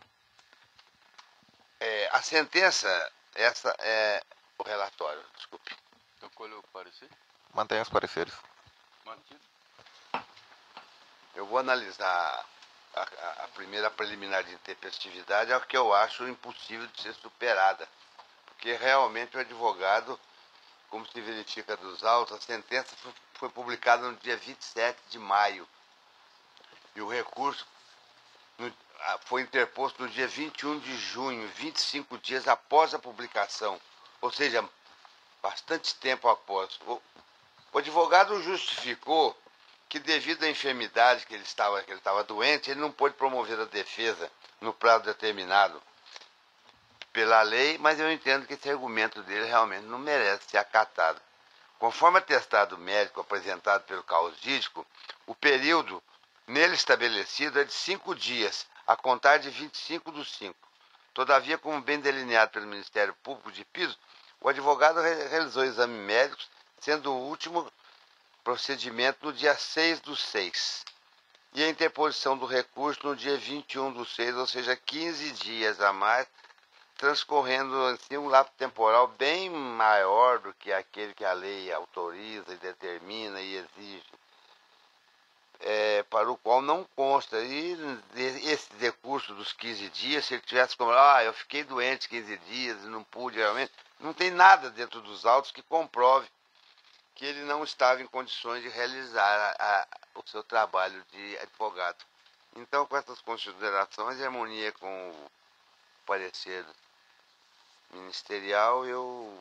A sentença, essa é o relatório, desculpe. Então, colheu o parecer? Mantenha os pareceres. Mantido. Eu vou analisar a primeira preliminar de intempestividade, é o que eu acho impossível de ser superada, porque realmente o advogado, como se verifica dos autos, a sentença foi publicada no dia 27 de maio e o recurso foi interposto no dia 21 de junho, 25 dias após a publicação, ou seja, bastante tempo após. O advogado justificou que, devido à enfermidade que ele estava doente, ele não pôde promover a defesa no prazo determinado pela lei, mas eu entendo que esse argumento dele realmente não merece ser acatado. Conforme atestado médico apresentado pelo causídico, o período nele estabelecido é de 5 dias, a contar de 25/5. Todavia, como bem delineado pelo Ministério Público de Piso, o advogado realizou exames médicos, sendo o último procedimento no dia 6/6 e a interposição do recurso no dia 21/6, ou seja, 15 dias a mais, transcorrendo assim um lapso temporal bem maior do que aquele que a lei autoriza e determina e exige, para o qual não consta. E esse recurso dos 15 dias, se ele tivesse como, eu fiquei doente 15 dias e não pude realmente, não tem nada dentro dos autos que comprove que ele não estava em condições de realizar o seu trabalho de advogado. Então, com essas considerações, em harmonia com o parecer ministerial, eu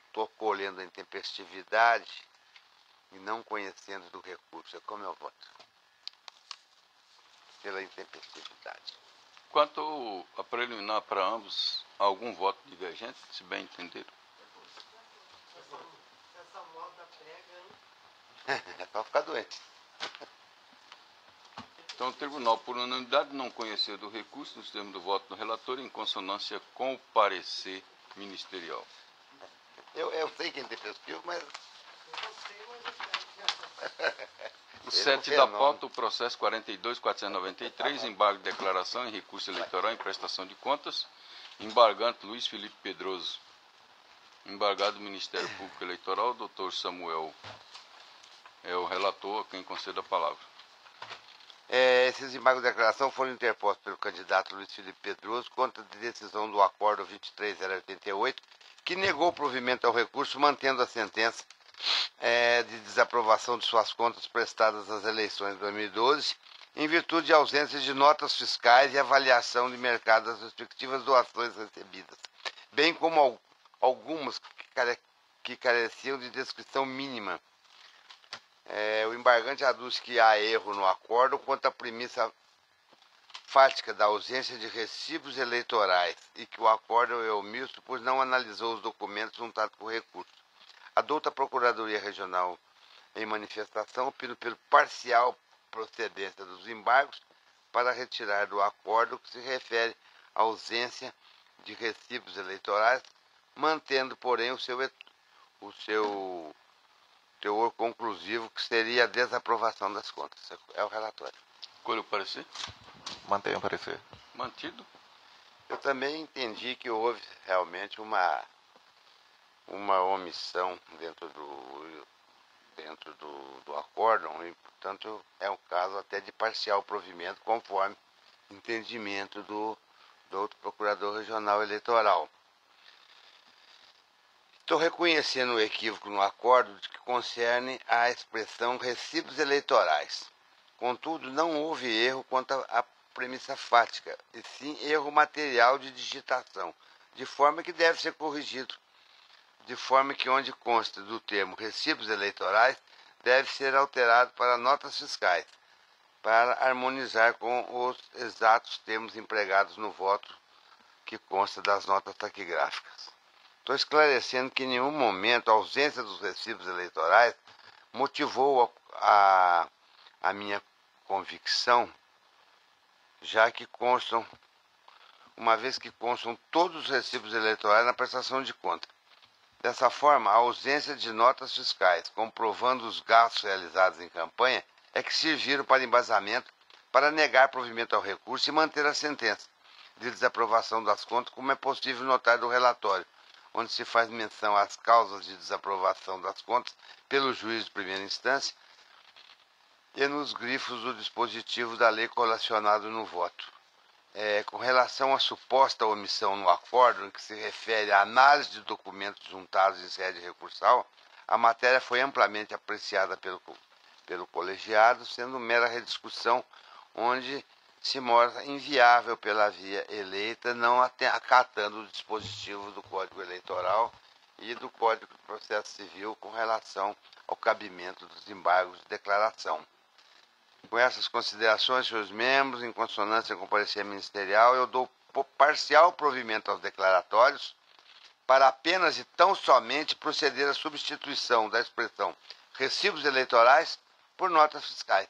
estou colhendo a intempestividade e não conhecendo do recurso. É como eu voto. Pela intempestividade. Quanto a preliminar para ambos, algum voto divergente, se bem entenderam? Essa moda pega, hein? É para ficar doente. Então, o tribunal, por unanimidade, não conheceu do recurso nos termos do voto do relator em consonância com o parecer ministerial. Eu sei quem te pesquisa, mas... O 7 da pauta, o processo 42.493, embargo de declaração em recurso eleitoral em prestação de contas, embargante Luiz Felipe Pedroso. Embargado do Ministério Público Eleitoral, doutor Samuel é o relator, a quem concede a palavra. Esses embargos de declaração foram interpostos pelo candidato Luiz Felipe Pedroso contra a decisão do acordo 23088, que negou o provimento ao recurso, mantendo a sentença de desaprovação de suas contas prestadas às eleições de 2012, em virtude de ausência de notas fiscais e avaliação de mercado das respectivas doações recebidas, bem como algumas que careciam de descrição mínima. O embargante aduz que há erro no acordo quanto à premissa fática da ausência de recibos eleitorais e que o acordo é omisso, pois não analisou os documentos juntados com o recurso. Adulta a Procuradoria Regional em manifestação, opina pelo parcial procedência dos embargos para retirar do acordo que se refere à ausência de recibos eleitorais, mantendo, porém, o seu teor conclusivo, que seria a desaprovação das contas. É o relatório. Qual é o parecer? Mantenho o parecer. Mantido. Eu também entendi que houve realmente uma omissão dentro do acórdão e, portanto, é um caso até de parcial provimento, conforme entendimento do outro procurador regional eleitoral. Estou reconhecendo o equívoco no acordo que concerne à expressão recibos eleitorais. Contudo, não houve erro quanto à premissa fática, e sim erro material de digitação, de forma que deve ser corrigido, de forma que onde consta do termo recibos eleitorais deve ser alterado para notas fiscais, para harmonizar com os exatos termos empregados no voto que consta das notas taquigráficas. Estou esclarecendo que em nenhum momento a ausência dos recibos eleitorais motivou a minha convicção, já que constam, uma vez que constam todos os recibos eleitorais na prestação de conta. Dessa forma, a ausência de notas fiscais comprovando os gastos realizados em campanha é que serviram para embasamento para negar provimento ao recurso e manter a sentença de desaprovação das contas, como é possível notar do relatório, onde se faz menção às causas de desaprovação das contas pelo juiz de primeira instância e nos grifos do dispositivo da lei colacionado no voto. Com relação à suposta omissão no acordo, em que se refere à análise de documentos juntados em sede recursal, a matéria foi amplamente apreciada pelo colegiado, sendo mera rediscussão, onde se mostra inviável pela via eleita, não acatando o dispositivo do Código Eleitoral e do Código de Processo Civil com relação ao cabimento dos embargos de declaração. Com essas considerações, senhores membros, em consonância com o parecer ministerial, eu dou parcial provimento aos declaratórios para apenas e tão somente proceder à substituição da expressão recibos eleitorais por notas fiscais,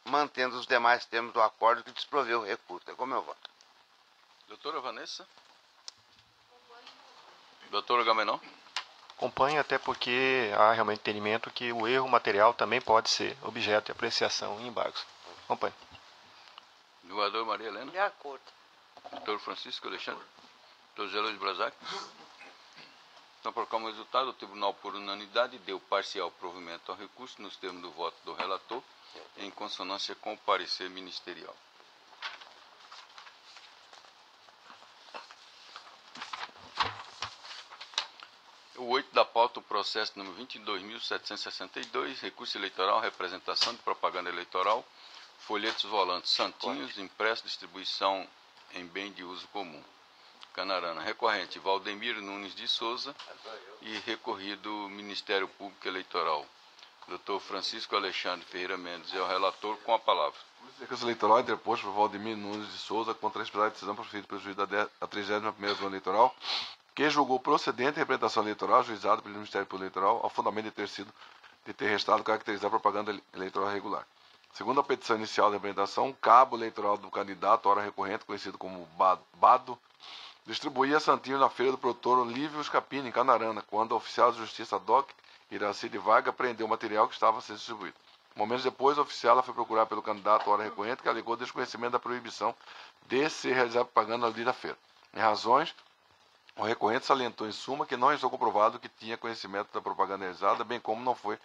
mantendo os demais termos do acordo que desproveu o recurso. É como eu voto. Doutora Vanessa? Doutora Gamenon? Acompanho, até porque há realmente entendimento que o erro material também pode ser objeto de apreciação em embargos. Acompanho. Doador Maria Helena? De acordo. Doutor Francisco Alexandre? Doutor Zé Luiz Brazac? Então, por como resultado, o tribunal, por unanimidade, deu parcial provimento ao recurso nos termos do voto do relator, em consonância com o parecer ministerial. O 8 da pauta, o processo número 22.762, recurso eleitoral, representação de propaganda eleitoral, folhetos volantes Santinhos, impresso, distribuição em bem de uso comum. Canarana, recorrente Valdemiro Nunes de Souza e recorrido Ministério Público Eleitoral. Doutor Francisco Alexandre Ferreira Mendes é o relator, com a palavra. O recurso eleitoral interposto por Valdemiro Nunes de Souza contra a expressada decisão proferida pelo juiz da 31ª Zona Eleitoral, que julgou procedente a representação eleitoral ajuizada pelo Ministério Público Eleitoral ao fundamento de ter restado caracterizar propaganda eleitoral regular. Segundo a petição inicial da representação, o cabo eleitoral do candidato, ora recorrente, conhecido como Bado, distribuía santinhos na feira do produtor Olívio Scapini, em Canarana, quando o oficial de justiça DOC, Iraci de Varga, apreendeu o material que estava sendo distribuído. Momentos depois, a oficial foi procurada pelo candidato ora recorrente, que alegou desconhecimento da proibição de se realizar propaganda no dia da feira. Em razões, o recorrente salientou em suma que não estou comprovado que tinha conhecimento da propaganda realizada, bem como não foi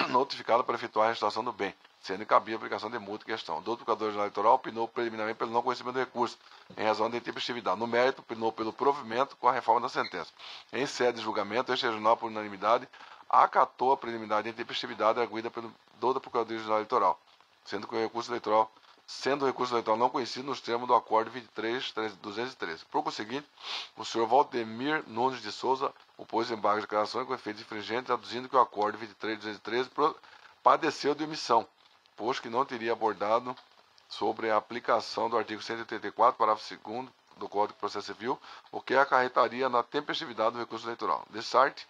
notificado para efetuar a restituição do bem, sendo incabível a aplicação de multa em questão. O doutor Procurador-Geral Eleitoral opinou preliminarmente pelo não conhecimento do recurso, em razão da intempestividade. No mérito, opinou pelo provimento com a reforma da sentença. Em sede de julgamento, este tribunal, por unanimidade, acatou a preliminare de intempestividade arguida pelo doutor Procurador-Geral Eleitoral, sendo o recurso eleitoral não conhecido nos termos do Acórdão 23.213. Por conseguinte, o senhor Valdemir Nunes de Souza opôs embargo de declarações com efeitos infringentes, traduzindo que o Acórdão 23.213 padeceu de omissão, pois que não teria abordado sobre a aplicação do artigo 184, parágrafo 2º do Código de Processo Civil, o que acarretaria na tempestividade do recurso eleitoral. De sorte,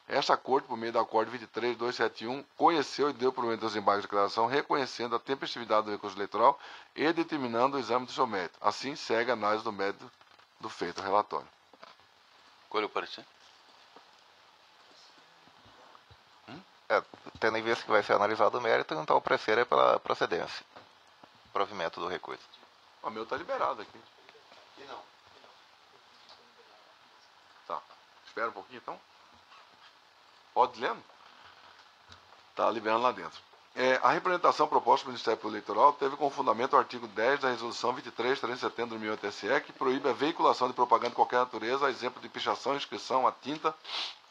esta Corte, por meio do Acórdão 23.271, conheceu e deu provimento aos embargos de declaração, reconhecendo a tempestividade do recurso eleitoral e determinando o exame do seu mérito. Assim, segue a análise do mérito do feito relatório. Qual é o parecer? Tendo em vista que vai ser analisado o mérito, então o parecer é pela procedência. Provimento do recurso. O meu está liberado aqui. E não. Tá. Espera um pouquinho, então. Pode ir lendo? Está liberando lá dentro. A representação proposta pelo Ministério Público Eleitoral teve como fundamento o artigo 10 da Resolução 23.370 do 2008 TSE, que proíbe a veiculação de propaganda de qualquer natureza, a exemplo de pichação, inscrição a tinta,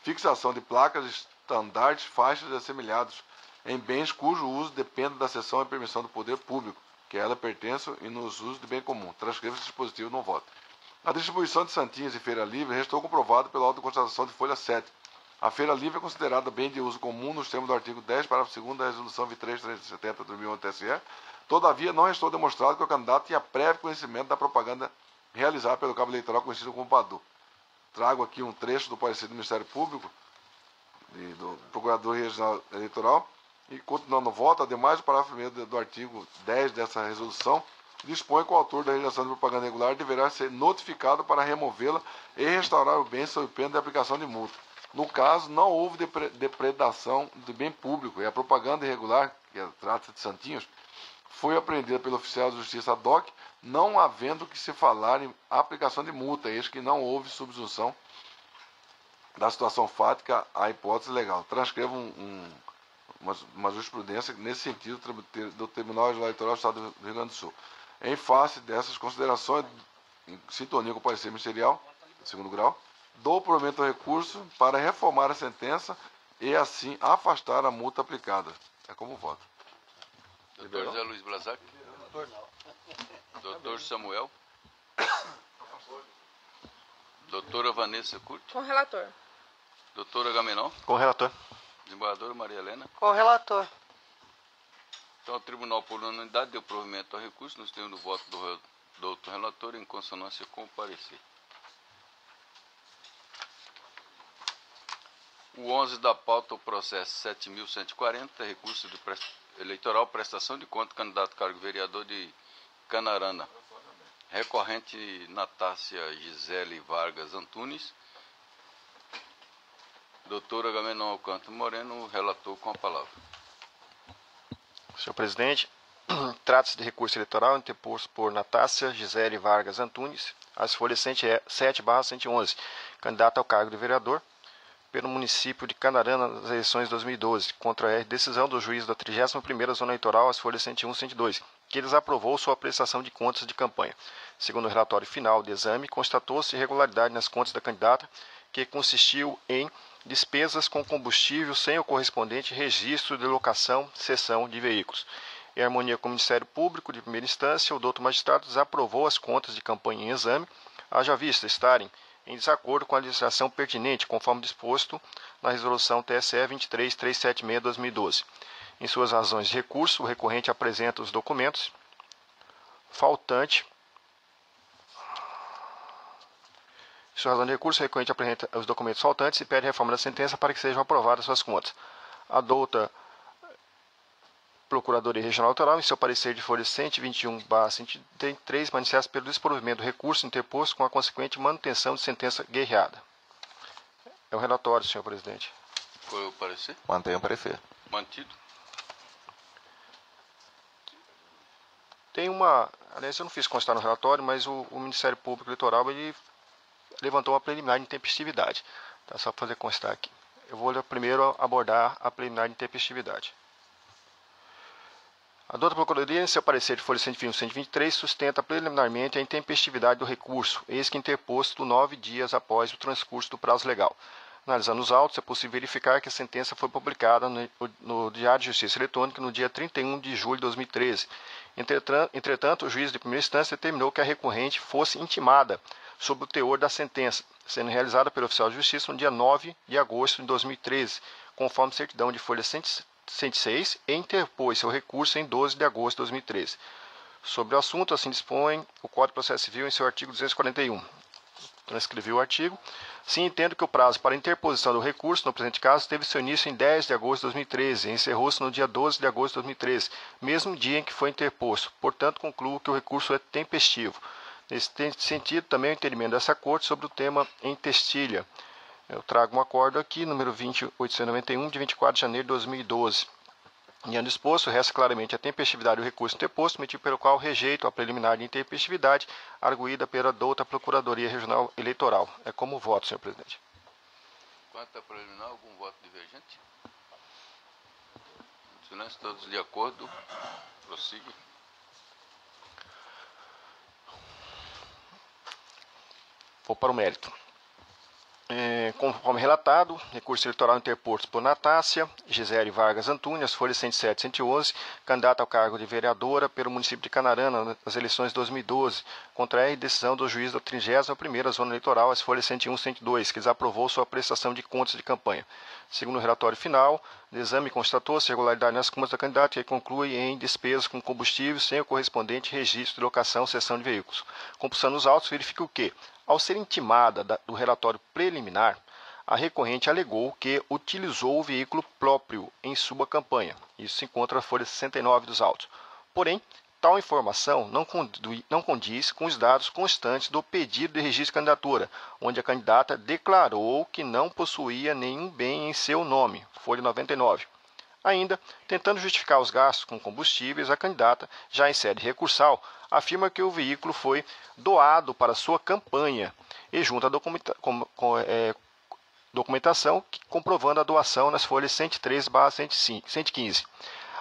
fixação de placas, estandartes, faixas e assemelhados em bens cujo uso depende da cessão e permissão do poder público, que a ela pertence e nos usos de bem comum. Transcreva esse dispositivo no voto. A distribuição de santinhas em feira livre restou comprovada pela autoconstatação de folha 7. A feira livre é considerada bem de uso comum nos termos do artigo 10, parágrafo 2º da Resolução 23.370 do 2011 TSE. Todavia, não restou demonstrado que o candidato tinha prévio conhecimento da propaganda realizada pelo cabo eleitoral conhecido como Badu. Trago aqui um trecho do parecer do Ministério Público, do Procurador Regional Eleitoral, e continuando o voto, ademais, o parágrafo 1º do artigo 10 dessa resolução dispõe que o autor da realização de propaganda irregular deverá ser notificado para removê-la e restaurar o bem sob pena de aplicação de multa. No caso, não houve depredação do bem público e a propaganda irregular, que trata de santinhos, foi apreendida pelo oficial de justiça DOC, não havendo que se falar em aplicação de multa, eis que não houve subsunção da situação fática à hipótese legal. Transcrevo uma jurisprudência nesse sentido do Tribunal Eleitoral do Estado do Rio Grande do Sul. Em face dessas considerações, em sintonia com o parecer ministerial, segundo grau, dou provimento ao recurso para reformar a sentença e assim afastar a multa aplicada. É como voto. Doutor José Luiz Blazac. Doutor Samuel. Doutora Vanessa Curti. Com relator. Doutora Gamenon. Com o relator. Desembargadora Maria Helena. Com o relator. Então, o Tribunal, por unanimidade, deu provimento ao recurso, nos termos do voto do doutor relator, em consonância com o parecer. O 11 da pauta, o processo 7.140, recurso eleitoral, prestação de conta, candidato cargo vereador de Canarana. Recorrente Natácia Gisele Vargas Antunes. Doutora Gamenon Alcântara Moreno, relator com a palavra. Senhor presidente, trata-se de recurso eleitoral interposto por Natácia Gisele Vargas Antunes, as folhas 7/111, candidata ao cargo de vereador pelo município de Canarana nas eleições de 2012, contra a decisão do juiz da 31ª Zona Eleitoral, as folhas 101 e 102, que desaprovou sua prestação de contas de campanha. Segundo o relatório final de exame, constatou-se irregularidade nas contas da candidata, que consistiu em despesas com combustível sem o correspondente registro de locação, cessão de veículos. Em harmonia com o Ministério Público de primeira instância, o doutor magistrado desaprovou as contas de campanha em exame, haja vista estarem em desacordo com a legislação pertinente, conforme disposto na Resolução TSE 23.376/2012. Em suas razões de recurso, o recorrente apresenta os documentos faltante. Em sua razão de recurso, o recorrente apresenta os documentos faltantes e pede reforma da sentença para que sejam aprovadas suas contas. A douta Procuradoria Regional Eleitoral, em seu parecer de folha 121/133, manifesta pelo desprovimento do recurso interposto com a consequente manutenção de sentença guerreada. É o relatório, senhor presidente. Qual é o parecer? Mantenha o parecer. Mantido. Tem uma... Aliás, eu não fiz constar no relatório, mas o Ministério Público Eleitoral ele levantou uma preliminar de intempestividade. Tá, só para fazer constar aqui. Eu vou primeiro abordar a preliminar de intempestividade. A douta Procuradoria, em seu parecer de folha 121/123, sustenta preliminarmente a intempestividade do recurso, eis que interposto 9 dias após o transcurso do prazo legal. Analisando os autos, é possível verificar que a sentença foi publicada no Diário de Justiça Eletrônica no dia 31 de julho de 2013. Entretanto, o juiz de primeira instância determinou que a recorrente fosse intimada sobre o teor da sentença, sendo realizada pelo oficial de justiça no dia 9 de agosto de 2013, conforme certidão de folha 106, e interpôs seu recurso em 12 de agosto de 2013. Sobre o assunto, assim dispõe o Código de Processo Civil em seu artigo 241. Transcrevi o artigo. Sim, entendo que o prazo para interposição do recurso, no presente caso, teve seu início em 10 de agosto de 2013 e encerrou-se no dia 12 de agosto de 2013, mesmo dia em que foi interposto. Portanto, concluo que o recurso é tempestivo. Nesse sentido, também o entendimento dessa Corte sobre o tema em testilha. Eu trago um acordo aqui, número 20.891, de 24 de janeiro de 2012. Diante disposto, resta claramente a tempestividade do recurso interposto, motivo pelo qual rejeito a preliminar de intempestividade arguída pela douta Procuradoria Regional Eleitoral. É como voto, senhor presidente. Quanto à preliminar, algum voto divergente? Silêncio, todos de acordo. Prossiga. Vou para o mérito. Conforme relatado, recurso eleitoral interposto por Natácia Gisele Vargas Antunes, folha 107 e 111, candidata ao cargo de vereadora pelo município de Canarana nas eleições de 2012, contrai decisão do juiz da 31ª Zona Eleitoral, as folhas 101 e 102, que desaprovou sua prestação de contas de campanha. Segundo o relatório final, o exame constatou-se irregularidade nas contas da candidata, que conclui em despesas com combustível sem o correspondente registro de locação ou cessão de veículos. Compulsando os autos, verifica o que, ao ser intimada do relatório preliminar, a recorrente alegou que utilizou o veículo próprio em sua campanha. Isso se encontra na folha 69 dos autos. Porém, tal informação não condiz com os dados constantes do pedido de registro de candidatura, onde a candidata declarou que não possuía nenhum bem em seu nome. Folha 99. Ainda, tentando justificar os gastos com combustíveis, a candidata, já em sede recursal, afirma que o veículo foi doado para sua campanha e junta a documentação comprovando a doação nas folhas 103/115.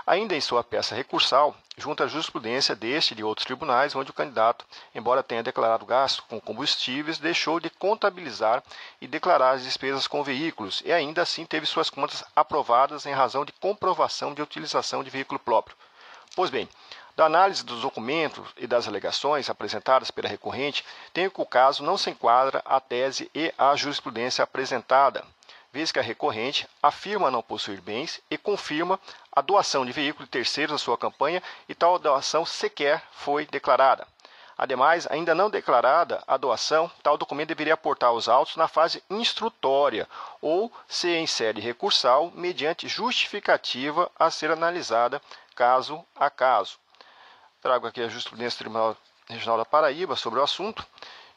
Ainda em sua peça recursal, junta a jurisprudência deste e de outros tribunais, onde o candidato, embora tenha declarado gasto com combustíveis, deixou de contabilizar e declarar as despesas com veículos e ainda assim teve suas contas aprovadas em razão de comprovação de utilização de veículo próprio. Pois bem, da análise dos documentos e das alegações apresentadas pela recorrente, tenho que o caso não se enquadra à tese e à jurisprudência apresentada, vez que a recorrente afirma não possuir bens e confirma a doação de veículo de terceiros à sua campanha e tal doação sequer foi declarada. Ademais, ainda não declarada a doação, tal documento deveria aportar aos autos na fase instrutória ou, se em sede recursal, mediante justificativa a ser analisada caso a caso. Trago aqui a jurisprudência do Tribunal Regional da Paraíba sobre o assunto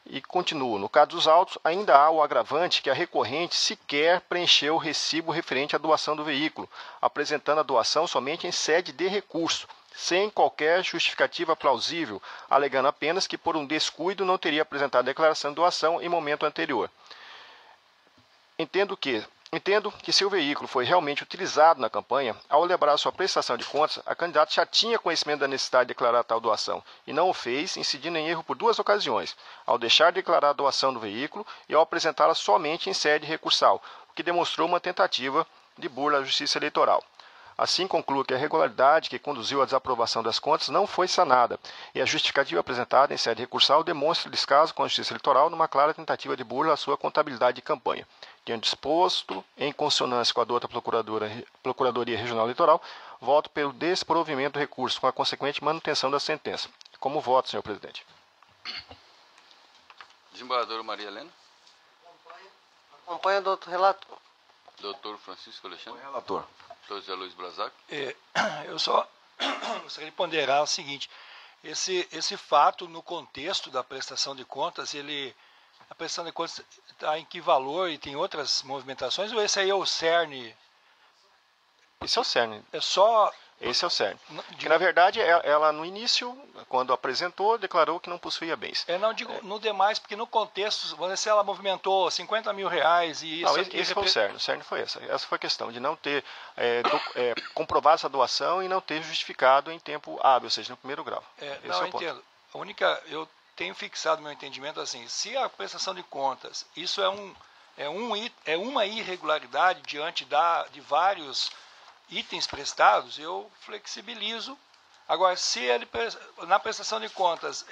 e continuo. No caso dos autos, ainda há o agravante que a recorrente sequer preencheu o recibo referente à doação do veículo, apresentando a doação somente em sede de recurso, sem qualquer justificativa plausível, alegando apenas que por um descuido não teria apresentado a declaração de doação em momento anterior. Entendo que se o veículo foi realmente utilizado na campanha, ao elaborar sua prestação de contas, a candidata já tinha conhecimento da necessidade de declarar tal doação e não o fez, incidindo em erro por 2 ocasiões, ao deixar de declarar a doação do veículo e ao apresentá-la somente em sede recursal, o que demonstrou uma tentativa de burla à Justiça Eleitoral. Assim, concluo que a irregularidade que conduziu à desaprovação das contas não foi sanada e a justificativa apresentada em sede recursal demonstra descaso com a Justiça Eleitoral numa clara tentativa de burla à sua contabilidade de campanha. Diante disposto, em consonância com a douta Procuradoria Regional Eleitoral, voto pelo desprovimento do recurso, com a consequente manutenção da sentença. Como voto, senhor presidente? Desembargadora Maria Helena. Acompanha o doutor relator. Doutor Francisco Alexandre. Relator. Doutor José Luiz Brazac. Eu só gostaria de ponderar o seguinte: esse fato no contexto da prestação de contas, a prestação de contas está em que valor e tem outras movimentações, ou esse aí é o cerne? Esse é o cerne. É só... Esse é o cerne. Que, na verdade, ela no início, quando apresentou, declarou que não possuía bens. Não digo no demais, porque no contexto, vamos dizer, se ela movimentou 50 mil reais e isso... Não, esse foi o cerne. O cerne foi essa. Essa foi a questão, de não ter comprovado essa doação e não ter justificado em tempo hábil, ou seja, no primeiro grau. Não, eu entendo. Eu tenho fixado meu entendimento assim: se a prestação de contas, isso é uma irregularidade diante de vários itens prestados, eu flexibilizo. Agora, se ele na prestação de contas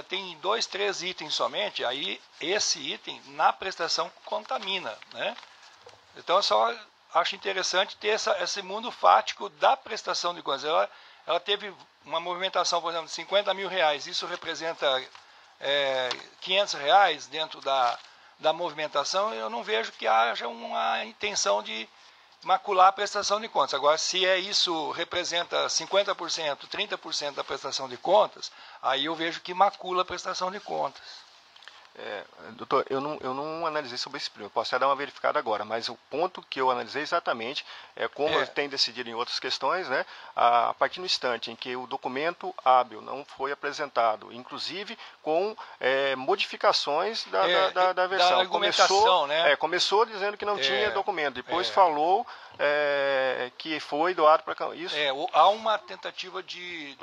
tem 2, 3 itens somente, aí esse item na prestação contamina, né? Então eu só acho interessante ter esse mundo fático da prestação de contas. Ela teve uma movimentação, por exemplo, de 50 mil reais, isso representa 500 reais dentro da movimentação. Eu não vejo que haja uma intenção de macular a prestação de contas. Agora, se isso representa 50%, 30% da prestação de contas, aí eu vejo que macula a prestação de contas. Doutor, eu não analisei sobre esse prêmio, posso até dar uma verificada agora, mas o ponto que eu analisei exatamente é como eu tenho decidido em outras questões, né, a partir do instante em que o documento hábil não foi apresentado, inclusive com modificações da versão. Da argumentação, começou dizendo que não tinha documento, depois falou que foi doado para... Isso. Há uma tentativa de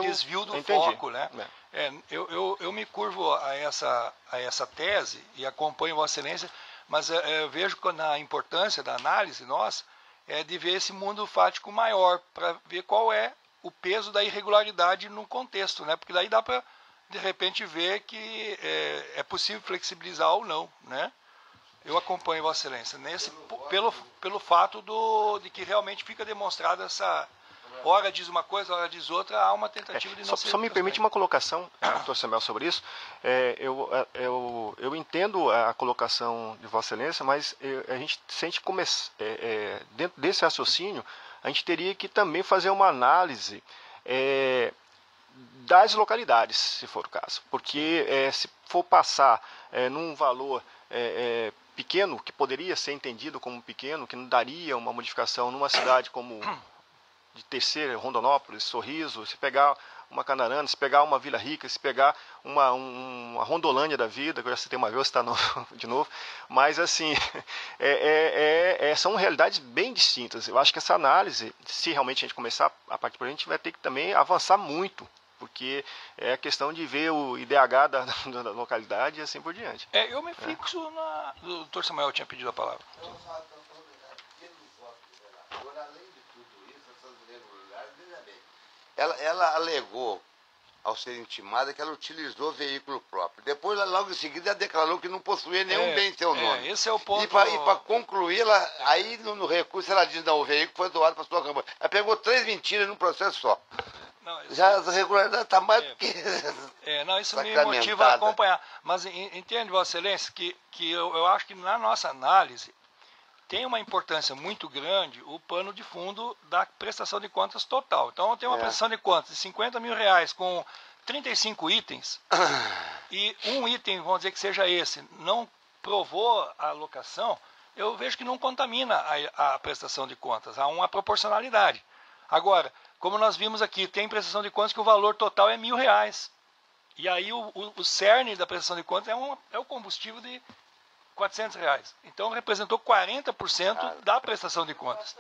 desvio do foco, né? Eu me curvo a essa tese e acompanho Vossa Excelência, mas eu vejo na importância da análise nossa de ver esse mundo fático maior, para ver qual é o peso da irregularidade no contexto, né? Porque daí dá para, de repente, ver que é possível flexibilizar ou não, né? Eu acompanho Vossa Excelência pelo fato de que realmente fica demonstrada essa... Hora diz uma coisa, hora diz outra, há uma tentativa de não ser... Só me permite uma colocação, doutor Samuel, sobre isso. Eu entendo a colocação de Vossa Excelência, mas a gente sente como dentro desse raciocínio, a gente teria que também fazer uma análise das localidades, se for o caso. Porque se for passar num valor pequeno, que poderia ser entendido como pequeno, que não daria uma modificação numa cidade como... de Terceira, Rondonópolis, Sorriso, se pegar uma Canarana, se pegar uma Vila Rica, se pegar uma Rondolândia da vida, que eu já citei uma vez, está de novo, mas assim, são realidades bem distintas. Eu acho que essa análise, se realmente a gente começar a partir por aí, a gente vai ter que também avançar muito, porque é a questão de ver o IDH da localidade e assim por diante. Eu me fixo na... O doutor Samuel tinha pedido a palavra. Ela alegou, ao ser intimada, que ela utilizou veículo próprio. Depois, logo em seguida, ela declarou que não possuía nenhum bem em seu nome. Esse é o ponto. E para concluir, aí no recurso, ela diz, não, o veículo foi doado para sua campanha. Ela pegou 3 mentiras num processo só. Já a regularidade está mais do que... Não, isso me motiva a acompanhar. Mas entende, Vossa Excelência, que eu acho que na nossa análise, tem uma importância muito grande o pano de fundo da prestação de contas total. Então, eu tenho uma prestação de contas de 50 mil reais com 35 itens, e um item, vamos dizer que seja esse, não provou a alocação, eu vejo que não contamina a prestação de contas, há uma proporcionalidade. Agora, como nós vimos aqui, tem prestação de contas que o valor total é R$1.000, e aí o cerne da prestação de contas é o combustível de R$400. Então representou 40% da prestação de contas.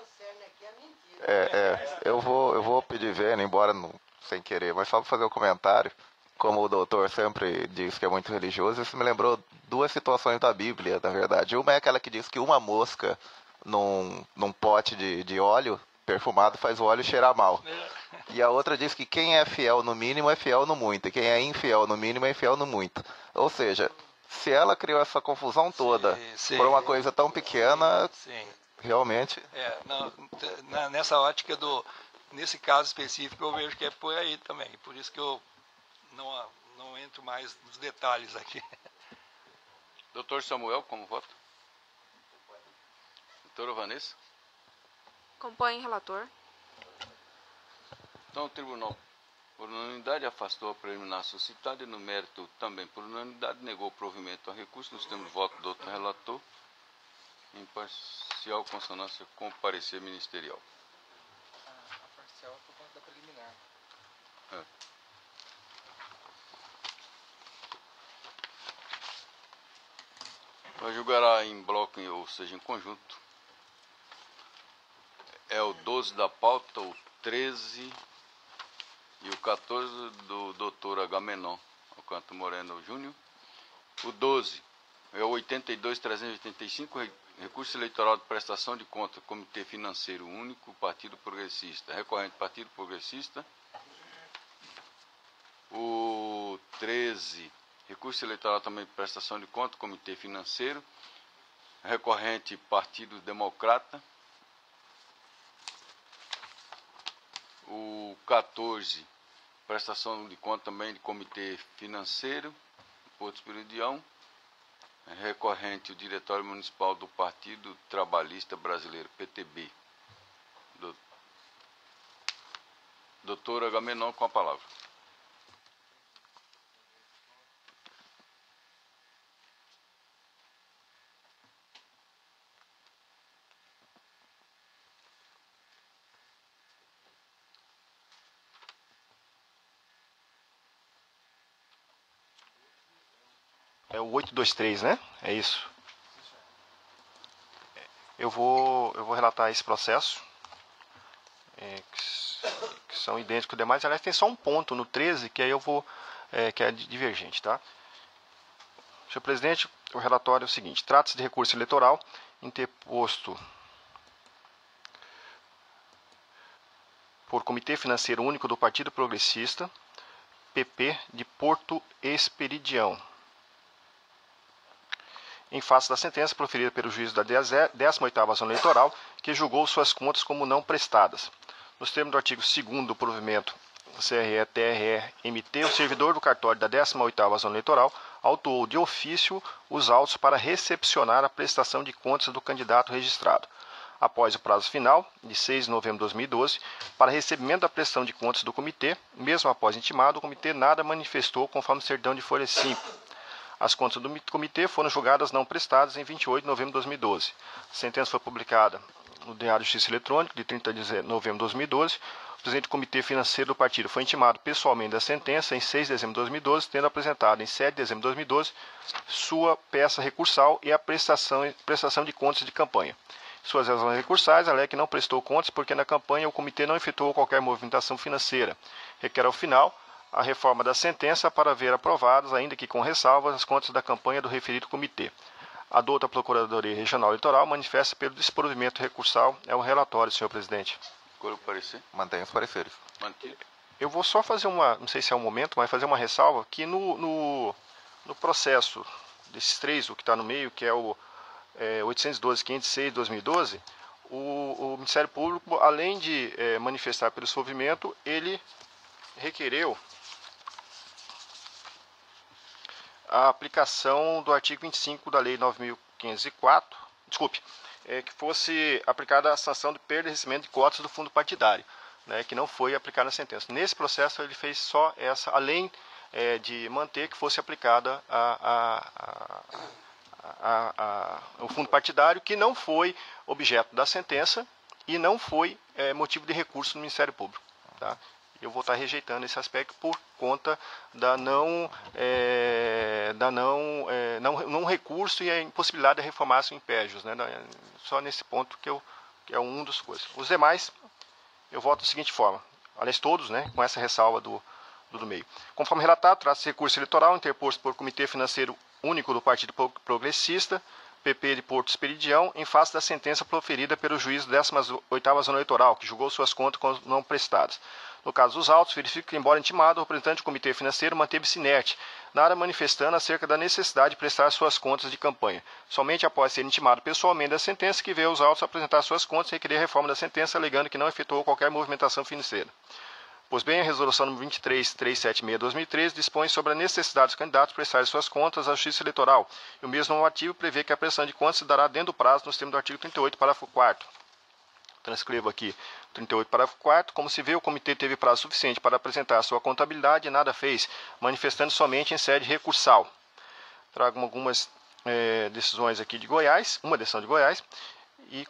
Eu vou pedir vênia, embora sem querer, mas só para fazer um comentário. Como o doutor sempre diz que é muito religioso, isso me lembrou 2 situações da Bíblia, na verdade. Uma é aquela que diz que uma mosca num pote de óleo perfumado faz o óleo cheirar mal. E a outra diz que quem é fiel no mínimo é fiel no muito, e quem é infiel no mínimo é infiel no muito. Ou seja, se ela criou essa confusão toda por uma coisa tão pequena, realmente... Nessa ótica nesse caso específico, eu vejo que é por aí também. Por isso que eu não entro mais nos detalhes aqui. Doutor Samuel, como voto? Doutora Vanessa? Acompanhe, relator. Então, o tribunal, por unanimidade, afastou a preliminar suscitada e, no mérito, também por unanimidade, negou o provimento ao recurso nos termos de voto do outro relator, em parcial consonância com o parecer ministerial. A parcial é por conta da preliminar. Vai julgará em bloco, ou seja, em conjunto. É o 12 da pauta, o 13 e o 14 do Dr. Agamenon Alcântara Moreno Júnior. O 12 é o 82.385, recurso eleitoral de prestação de conta, Comitê Financeiro Único, Partido Progressista, recorrente Partido Progressista. O 13, recurso eleitoral também de prestação de conta, Comitê Financeiro, recorrente Partido Democrata. O 14, prestação de conta também de Comitê Financeiro, Porto Esperidião, recorrente o Diretório Municipal do Partido Trabalhista Brasileiro, PTB. Doutor Agamenon, com a palavra. É o 823, né? É isso. Eu vou relatar esse processo, que são idênticos aos demais. Aliás, tem só um ponto no 13, que aí eu vou, que é divergente, tá? Senhor presidente, o relatório é o seguinte: trata-se de recurso eleitoral interposto por Comitê Financeiro Único do Partido Progressista, PP, de Porto Esperidião, em face da sentença proferida pelo juiz da 18ª Zona Eleitoral, que julgou suas contas como não prestadas. Nos termos do artigo 2º do provimento CRE-TRE-MT, o servidor do cartório da 18ª Zona Eleitoral autuou de ofício os autos para recepcionar a prestação de contas do candidato registrado. Após o prazo final, de 6 de novembro de 2012, para recebimento da prestação de contas do comitê, mesmo após intimado, o comitê nada manifestou conforme o certidão de folha 5. As contas do comitê foram julgadas não prestadas em 28 de novembro de 2012. A sentença foi publicada no Diário de Justiça Eletrônico, de 30 de novembro de 2012. O presidente do Comitê Financeiro do partido foi intimado pessoalmente da sentença em 6 de dezembro de 2012, tendo apresentado em 7 de dezembro de 2012 sua peça recursal e a prestação de contas de campanha. Suas razões recursais, alega que não prestou contas porque na campanha o comitê não efetuou qualquer movimentação financeira. Requer ao final a reforma da sentença para ver aprovadas, ainda que com ressalvas, as contas da campanha do referido comitê. A douta Procuradoria Regional Eleitoral manifesta pelo desprovimento recursal. É o relatório, senhor presidente. Qual o parecer? Mantenha os pareceres. Mantido. Eu vou só fazer não sei se é o momento, mas fazer uma ressalva que no processo desses três, o que está no meio, que é o 812.506 de 2012, o Ministério Público, além de manifestar pelo desprovimento, ele requereu a aplicação do artigo 25 da Lei 9.504, que fosse aplicada a sanção de perda e recebimento de cotas do fundo partidário, né, que não foi aplicada na sentença. Nesse processo ele fez só essa, além de manter que fosse aplicada o fundo partidário, que não foi objeto da sentença e não foi motivo de recurso do Ministério Público. Tá? Eu vou estar rejeitando esse aspecto por conta da não recurso e a impossibilidade de reformar-se em impégios, né? Só nesse ponto que é um dos coisas. Os demais, eu voto da seguinte forma, aliás todos, né, com essa ressalva do meio. Conforme relatado, trata-se de recurso eleitoral interposto por Comitê Financeiro Único do Partido Progressista, PP de Porto Esperidião, em face da sentença proferida pelo juiz da 18ª Zona Eleitoral, que julgou suas contas como não prestadas. No caso dos autos, verifica que, embora intimado, o representante do Comitê Financeiro manteve-se inerte, nada manifestando acerca da necessidade de prestar suas contas de campanha. Somente após ser intimado pessoalmente da sentença, que veio os autos apresentar suas contas e requerer a reforma da sentença, alegando que não efetuou qualquer movimentação financeira. Pois bem, a resolução número 23376 de 2013 dispõe sobre a necessidade dos candidatos prestarem suas contas à Justiça Eleitoral, e o mesmo normativo prevê que a prestação de contas se dará dentro do prazo nos termos do artigo 38, parágrafo 4º. Transcrevo aqui 38, parágrafo 4º. Como se vê, o comitê teve prazo suficiente para apresentar sua contabilidade e nada fez, manifestando somente em sede recursal. Trago algumas decisões aqui de Goiás, uma decisão de Goiás, e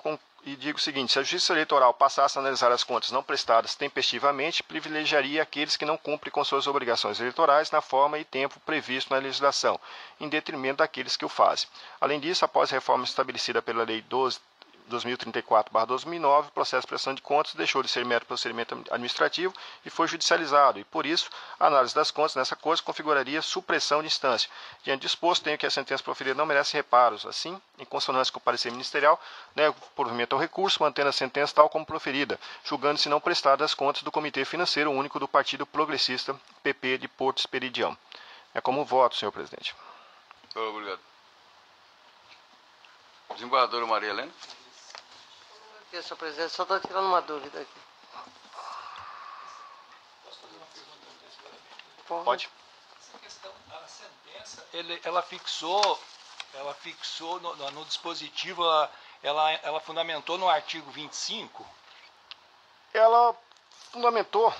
digo o seguinte: se a Justiça Eleitoral passasse a analisar as contas não prestadas tempestivamente, privilegiaria aqueles que não cumprem com suas obrigações eleitorais na forma e tempo previsto na legislação, em detrimento daqueles que o fazem. Além disso, após a reforma estabelecida pela Lei 2034/2009, o processo de prestação de contas deixou de ser mero procedimento administrativo e foi judicializado, e por isso a análise das contas nessa coisa configuraria supressão de instância. Diante disposto, tenho que a sentença proferida não merece reparos. Assim, em consonância com o parecer ministerial, nego provimento ao recurso, mantendo a sentença tal como proferida, julgando-se não prestadas as contas do Comitê Financeiro Único do Partido Progressista, PP de Porto Esperidião. É como voto, senhor presidente. Obrigado. Desembargadora Maria Helena. Senhor presidente, só estou tirando uma dúvida aqui. Pode. Essa questão, a sentença, ela fixou no dispositivo, ela fundamentou no artigo 25. Ela fundamentou.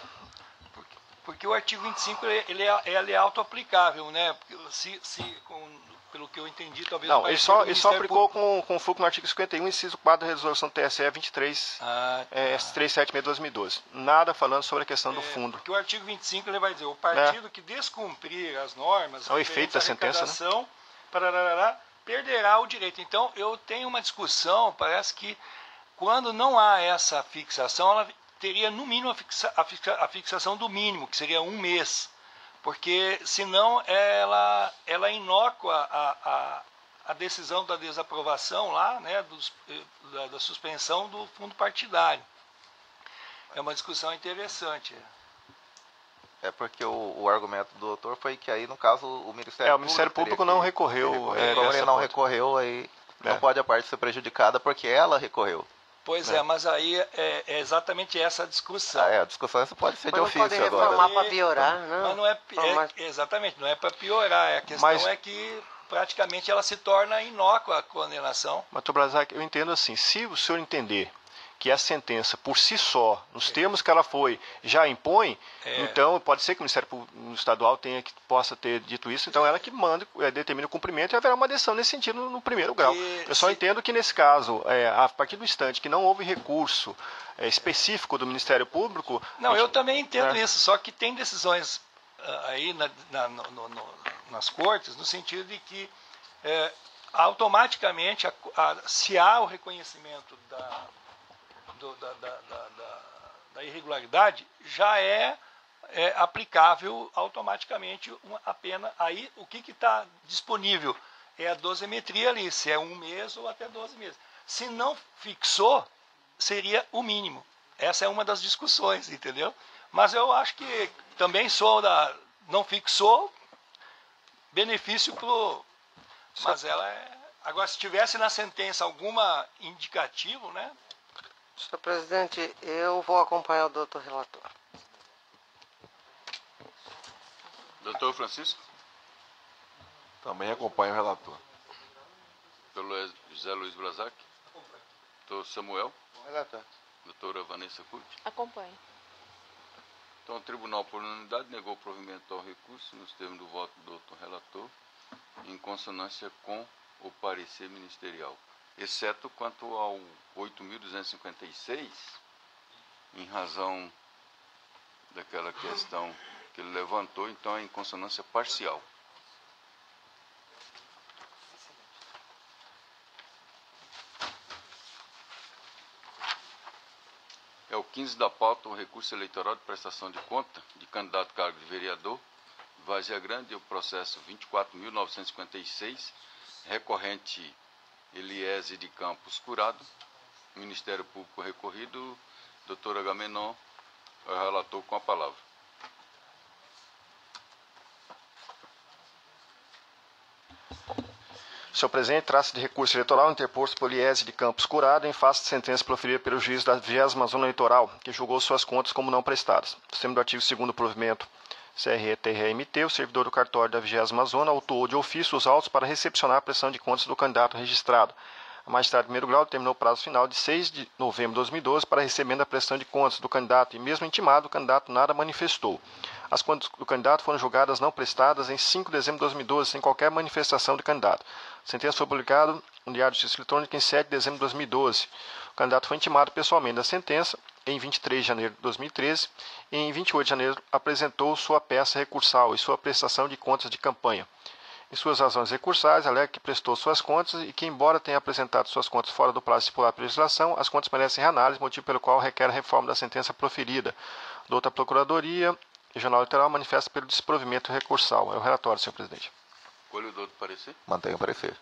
Porque o artigo 25 ele é auto-aplicável, né? Pelo que eu entendi, talvez... Não, ele só aplicou com o FUC no artigo 51, inciso 4 da resolução TSE 23, S376/2012. Nada falando sobre a questão do fundo. Porque o artigo 25 ele vai dizer: o partido que descumprir as normas, é o efeito da sentença, né? Perderá o direito. Então, eu tenho uma discussão, parece que quando não há essa fixação, ela teria no mínimo a fixação do mínimo, que seria 1 mês. Porque senão ela é inócua a decisão da desaprovação lá, né, da suspensão do fundo partidário. É uma discussão interessante. É porque o argumento do doutor foi que aí, no caso, o Ministério Público não recorreu. Como ele não recorreu, aí não pode a parte ser prejudicada porque ela recorreu. Pois mas aí é exatamente essa a discussão. A discussão essa pode ser de ofício agora. Não pode reformar para piorar, não. Mas não exatamente, não é para piorar. A questão é que praticamente ela se torna inócua a condenação. Mas, Tobrazac, eu entendo assim: se o senhor entender que a sentença por si só, nos termos que ela foi, já impõe, então pode ser que o Ministério Público Estadual possa ter dito isso, então ela que manda, determina o cumprimento e haverá uma decisão nesse sentido no primeiro grau. Eu só entendo que nesse caso, a partir do instante que não houve recurso específico do Ministério Público... Não, eu também entendo isso, só que tem decisões aí nas cortes, no sentido de que automaticamente, se há o reconhecimento da irregularidade, já é aplicável automaticamente a pena. Aí o que está disponível é a dosimetria ali, se é 1 mês ou até 12 meses. Se não fixou, seria o mínimo. Essa é uma das discussões, entendeu? Mas eu acho que também não fixou, benefício pro. Mas ela é. Agora, se tivesse na sentença alguma indicativo, né? Senhor presidente, eu vou acompanhar o doutor relator. Doutor Francisco? Também acompanho o relator. Pelo José Luiz Brazac? Doutor Samuel? Relator. Doutora Vanessa Curti? Acompanho. Então, o tribunal, por unanimidade, negou o provimento ao recurso nos termos do voto do doutor relator, em consonância com o parecer ministerial, exceto quanto ao 8.256, em razão daquela questão que ele levantou, então é em consonância parcial. É o 15 da pauta, o recurso eleitoral de prestação de conta de candidato a cargo de vereador, Várzea Grande, o processo 24.956, recorrente Eliese de Campos Curado, Ministério Público recorrido, doutor Agamenon, relator com a palavra. Senhor presidente, trata-se de recurso eleitoral interposto por Eliese de Campos Curado em face de sentença proferida pelo juiz da 20ª Zona Eleitoral, que julgou suas contas como não prestadas. No termo do artigo 2º provimento CRE-TRMT, o servidor do cartório da 20ª Zona autuou de ofício os autos para recepcionar a prestação de contas do candidato registrado. A magistrada de primeiro grau determinou o prazo final de 6 de novembro de 2012 para recebimento da prestação de contas do candidato e mesmo intimado, o candidato nada manifestou. As contas do candidato foram julgadas não prestadas em 5 de dezembro de 2012, sem qualquer manifestação do candidato. A sentença foi publicada no Diário de Justiça Eletrônica em 7 de dezembro de 2012. O candidato foi intimado pessoalmente da sentença em 23 de janeiro de 2013 e em 28 de janeiro apresentou sua peça recursal e sua prestação de contas de campanha. Em suas razões recursais, alega que prestou suas contas e que, embora tenha apresentado suas contas fora do prazo estipulado pela legislação, as contas merecem reanálise, motivo pelo qual requer a reforma da sentença proferida. Douta Procuradoria Regional Eleitoral manifesta pelo desprovimento recursal. É o relatório, senhor presidente. Colhe o doutor parecer. Mantenho o parecer.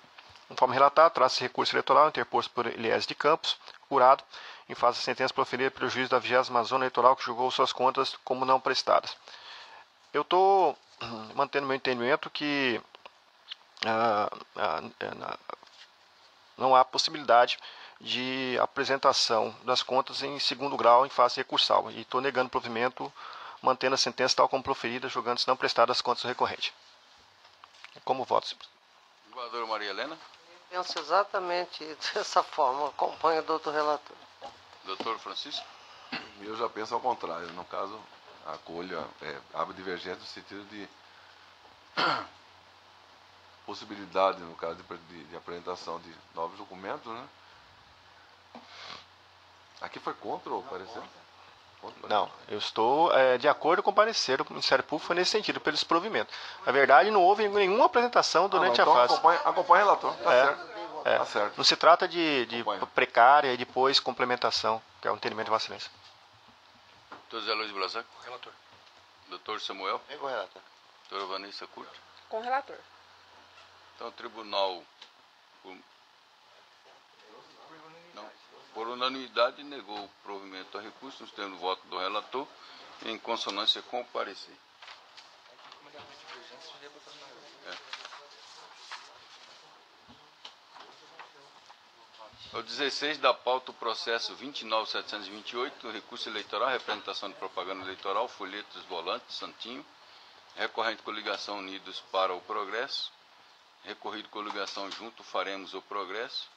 Conforme relatado, trata-se de recurso eleitoral interposto por Eliés de Campos, curado, em face da sentença proferida pelo juiz da 20ª Zona Eleitoral, que julgou suas contas como não prestadas. Eu estou mantendo meu entendimento que não há possibilidade de apresentação das contas em segundo grau em fase recursal. E estou negando o provimento, mantendo a sentença tal como proferida, julgando-se não prestadas as contas do recorrente. Como voto, senhor presidente? Governadora Maria Helena. Penso exatamente dessa forma. Acompanho o doutor relator. Doutor Francisco. Eu já penso ao contrário. No caso, acolha, abre divergência no sentido de possibilidade, no caso de apresentação de novos documentos, né? Aqui foi contra o parecer? Não, eu estou de acordo com o parecer do Ministério Público, foi nesse sentido, pelo desprovimento. Na verdade, não houve nenhuma apresentação durante a fase. Acompanha o relator, tá certo. Tá certo. Não se trata de precária e depois complementação, que é o entendimento de Vossa Excelência. Doutor Zé Luiz Blasac. Relator. Doutor Samuel. É com o relator. Doutora Vanessa Curto. Com o relator. Então, o tribunal, por unanimidade, negou o provimento a recurso, nos termos do voto do relator, em consonância com o parecer. O 16 da pauta, o processo 29.728, recurso eleitoral, representação de propaganda eleitoral, folhetos, volantes, Santinho, recorrente coligação Unidos para o Progresso, recorrido coligação Junto Faremos o Progresso,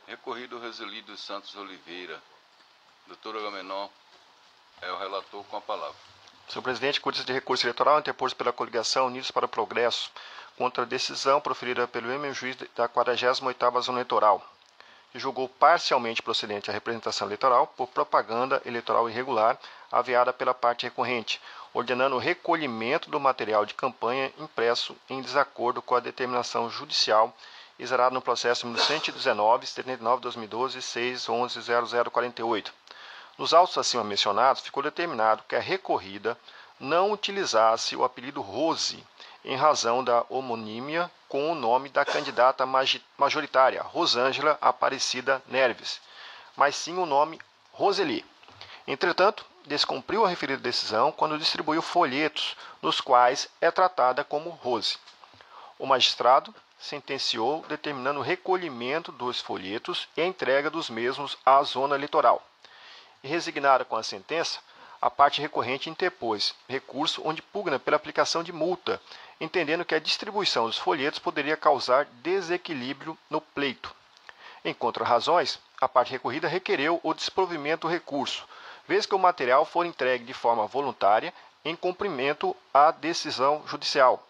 recorrido Roseli Santos Oliveira. Doutor Agamenon é o relator com a palavra. Senhor presidente, curso de recurso eleitoral interposto pela coligação Unidos para o Progresso contra a decisão proferida pelo MM juiz da 48ª Zona Eleitoral, que julgou parcialmente procedente a representação eleitoral por propaganda eleitoral irregular aviada pela parte recorrente, ordenando o recolhimento do material de campanha impresso em desacordo com a determinação judicial exarada no processo número 119, 79/2012, 6110048. Nos autos acima mencionados, ficou determinado que a recorrida não utilizasse o apelido Rose, em razão da homonímia com o nome da candidata majoritária, Rosângela Aparecida Neves, mas sim o nome Roseli. Entretanto, descumpriu a referida decisão quando distribuiu folhetos nos quais é tratada como Rose. O magistrado sentenciou determinando o recolhimento dos folhetos e a entrega dos mesmos à zona eleitoral. E resignada com a sentença, a parte recorrente interpôs recurso onde pugna pela aplicação de multa, entendendo que a distribuição dos folhetos poderia causar desequilíbrio no pleito. Em contra-razões, a parte recorrida requereu o desprovimento do recurso, vez que o material for entregue de forma voluntária em cumprimento à decisão judicial.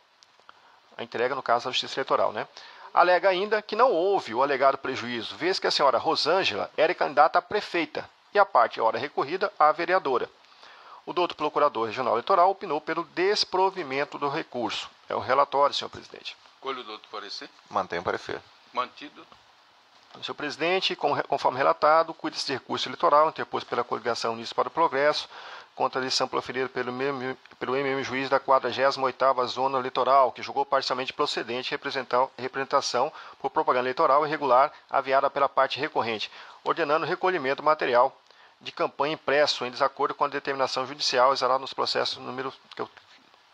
A entrega, no caso, da Justiça Eleitoral, né? Alega ainda que não houve o alegado prejuízo, vez que a senhora Rosângela era candidata a prefeita e a parte hora recorrida a vereadora. O doutor Procurador Regional Eleitoral opinou pelo desprovimento do recurso. É o relatório, senhor presidente. Colhe o doutor parecer. Mantenho o parecer. Mantido. Senhor presidente, conforme relatado, cuida-se de recurso eleitoral interposto pela coligação Unidos para o Progresso contra a decisão proferida pelo MM juiz da 48ª Zona Eleitoral, que julgou parcialmente procedente representação por propaganda eleitoral irregular aviada pela parte recorrente, ordenando o recolhimento do material de campanha impresso em desacordo com a determinação judicial exarada nos processos número que eu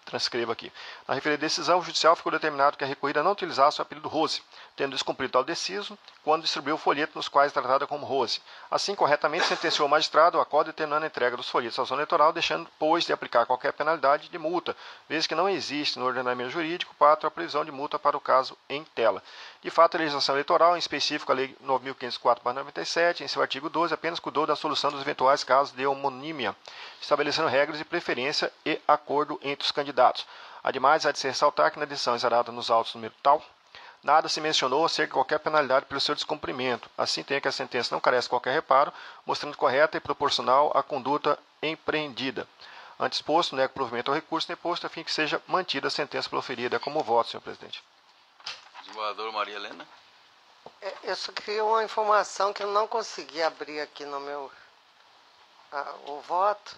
transcrevo aqui. Na referida decisão judicial ficou determinado que a recorrida não utilizasse o apelido Rose, tendo descumprido tal deciso quando distribuiu o folheto nos quais tratada como Rose. Assim, corretamente sentenciou o magistrado o acordo determinando a entrega dos folhetos à zona eleitoral, deixando, pois, de aplicar qualquer penalidade de multa, vez que não existe no ordenamento jurídico pátrio a previsão de multa para o caso em tela. De fato, a legislação eleitoral, em específico a Lei 9.504/97, em seu artigo 12, apenas cuidou da solução dos eventuais casos de homonímia, estabelecendo regras de preferência e acordo entre os candidatos. Ademais, há de se ressaltar que na decisão exarada nos autos número tal, nada se mencionou acerca de qualquer penalidade pelo seu descumprimento. Assim, tem que a sentença não carece de qualquer reparo, mostrando correta e proporcional a conduta empreendida. Antes exposto, nego provimento ao recurso deposto, a fim que seja mantida a sentença proferida. Como voto, senhor presidente. Desembargadora Maria Helena. Eu só queria uma informação que eu não consegui abrir aqui no meu o voto.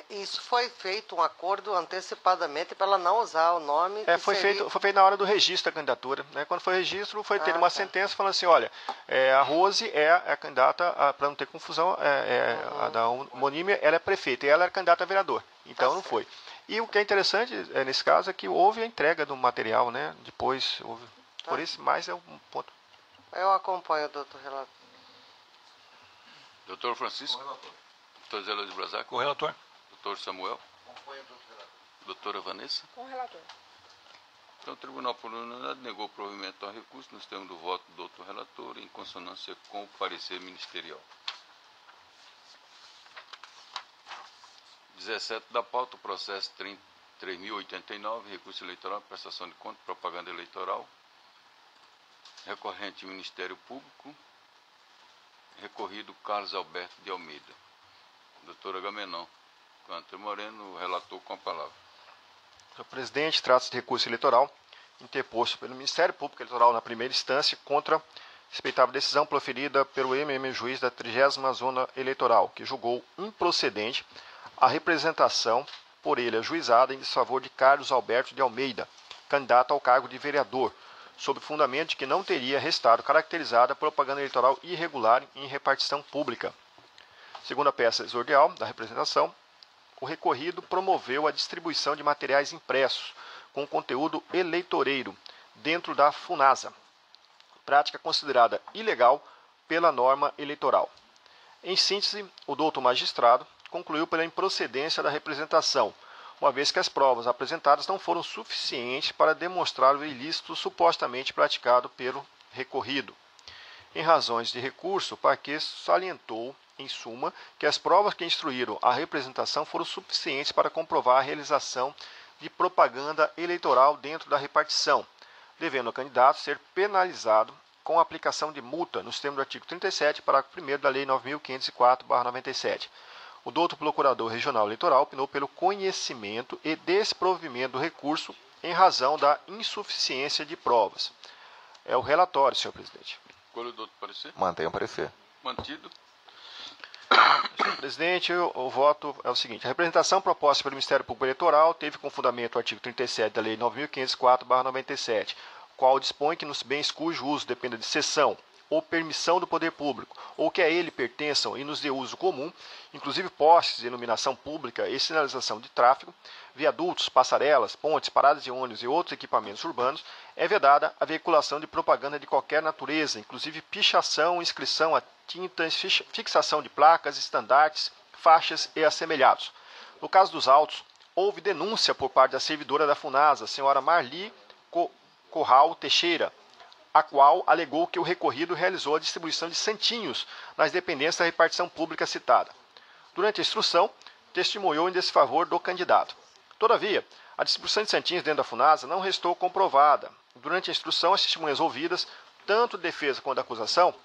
Isso foi feito um acordo antecipadamente para ela não usar o nome. Foi feito na hora do registro da candidatura. Né? Quando foi o registro, foi ter uma sentença falando assim, olha, a Rose é a candidata, para não ter confusão, a da homonímia, ela é prefeita e ela era candidata a vereador. Então não foi. E o que é interessante nesse caso é que houve a entrega do material, né? Depois houve. Por isso, mais é um ponto. Eu acompanho o doutor relator. Doutor Francisco. Doutor Zé Luiz Brazac. Com o relator. Doutor Samuel. Doutora Vanessa. Com o relator. Então, o Tribunal por unanimidade negou o provimento ao recurso nos termos do voto do doutor relator, em consonância com o parecer ministerial. 17 da pauta, o processo 3.089, recurso eleitoral, prestação de conta, propaganda eleitoral, recorrente Ministério Público, recorrido Carlos Alberto de Almeida. Doutora Agamenon, Cantor Moreno, relator com a palavra. Senhor presidente, trata-se de recurso eleitoral interposto pelo Ministério Público Eleitoral na primeira instância contra a respeitável decisão proferida pelo juiz da 30ª Zona Eleitoral, que julgou improcedente a representação por ele ajuizada em desfavor de Carlos Alberto de Almeida, candidato ao cargo de vereador, sob fundamento de que não teria restado caracterizada propaganda eleitoral irregular em repartição pública. Segundo a peça exordial da representação, o recorrido promoveu a distribuição de materiais impressos com conteúdo eleitoreiro dentro da FUNASA, prática considerada ilegal pela norma eleitoral. Em síntese, o doutor magistrado concluiu pela improcedência da representação, uma vez que as provas apresentadas não foram suficientes para demonstrar o ilícito supostamente praticado pelo recorrido. Em razões de recurso, o parquet salientou, em suma, que as provas que instruíram a representação foram suficientes para comprovar a realização de propaganda eleitoral dentro da repartição, devendo o candidato ser penalizado com a aplicação de multa nos termos do artigo 37, parágrafo 1º da Lei 9.504/97. O doutor Procurador Regional Eleitoral opinou pelo conhecimento e desprovimento do recurso em razão da insuficiência de provas. É o relatório, senhor presidente. Escolha o doutor parecer. Mantenha o parecer. Mantido. Senhor presidente, o voto é o seguinte. A representação proposta pelo Ministério Público Eleitoral teve como fundamento o artigo 37 da Lei 9.504/97, qual dispõe que nos bens cujo uso dependa de cessão ou permissão do poder público, ou que a ele pertençam e nos de uso comum, inclusive postes de iluminação pública e sinalização de tráfego, viadutos, passarelas, pontes, paradas de ônibus e outros equipamentos urbanos, é vedada a veiculação de propaganda de qualquer natureza, inclusive pichação, inscrição a tintas, fixação de placas, estandartes, faixas e assemelhados. No caso dos autos, houve denúncia por parte da servidora da FUNASA, a senhora Marli Corral Teixeira, a qual alegou que o recorrido realizou a distribuição de santinhos nas dependências da repartição pública citada. Durante a instrução, testemunhou em desfavor do candidato. Todavia, a distribuição de santinhos dentro da FUNASA não restou comprovada. Durante a instrução, as testemunhas ouvidas, tanto de defesa quanto da acusação,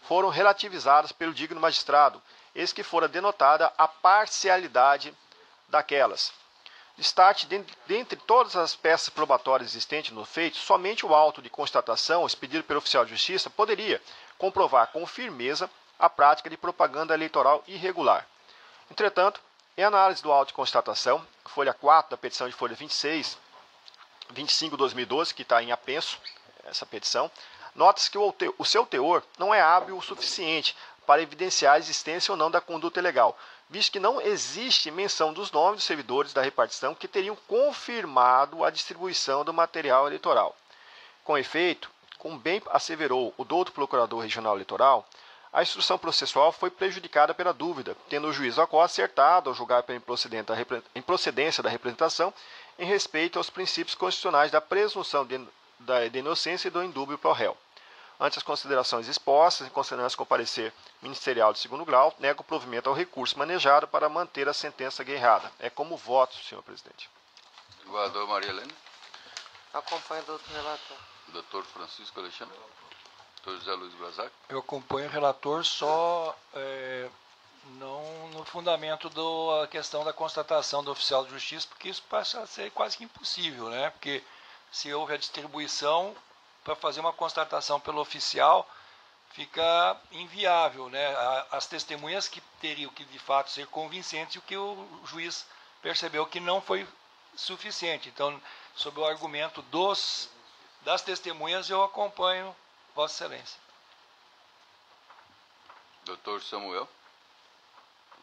foram relativizadas pelo digno magistrado, eis que fora denotada a parcialidade daquelas. Destaque, dentre todas as peças probatórias existentes no feito, somente o auto de constatação expedido pelo oficial de justiça poderia comprovar com firmeza a prática de propaganda eleitoral irregular. Entretanto, em análise do auto de constatação, folha 4 da petição de folha 25/2012, que está em apenso, essa petição, nota-se que o seu teor não é hábil o suficiente para evidenciar a existência ou não da conduta ilegal, visto que não existe menção dos nomes dos servidores da repartição que teriam confirmado a distribuição do material eleitoral. Com efeito, como bem asseverou o douto Procurador Regional Eleitoral, a instrução processual foi prejudicada pela dúvida, tendo o juiz Acó acertado ao julgar pela improcedência da representação em respeito aos princípios constitucionais da presunção da inocência e do indúbio pro réu. Ante as considerações expostas, em considerância com o parecer ministerial de segundo grau, nego o provimento ao recurso manejado para manter a sentença guerreada. É como voto, senhor presidente. Desembargador Maria Helena. Acompanho o doutor relator. Doutor Francisco Alexandre. Doutor José Luiz Blazak. Eu acompanho o relator só não no fundamento da questão da constatação do oficial de justiça, porque isso passa a ser quase que impossível, né? Porque se houve a distribuição, para fazer uma constatação pelo oficial, fica inviável, né? As testemunhas que teriam que, de fato, ser convincentes, e o que o juiz percebeu que não foi suficiente. Então, sob o argumento das testemunhas, eu acompanho Vossa Excelência. Doutor Samuel.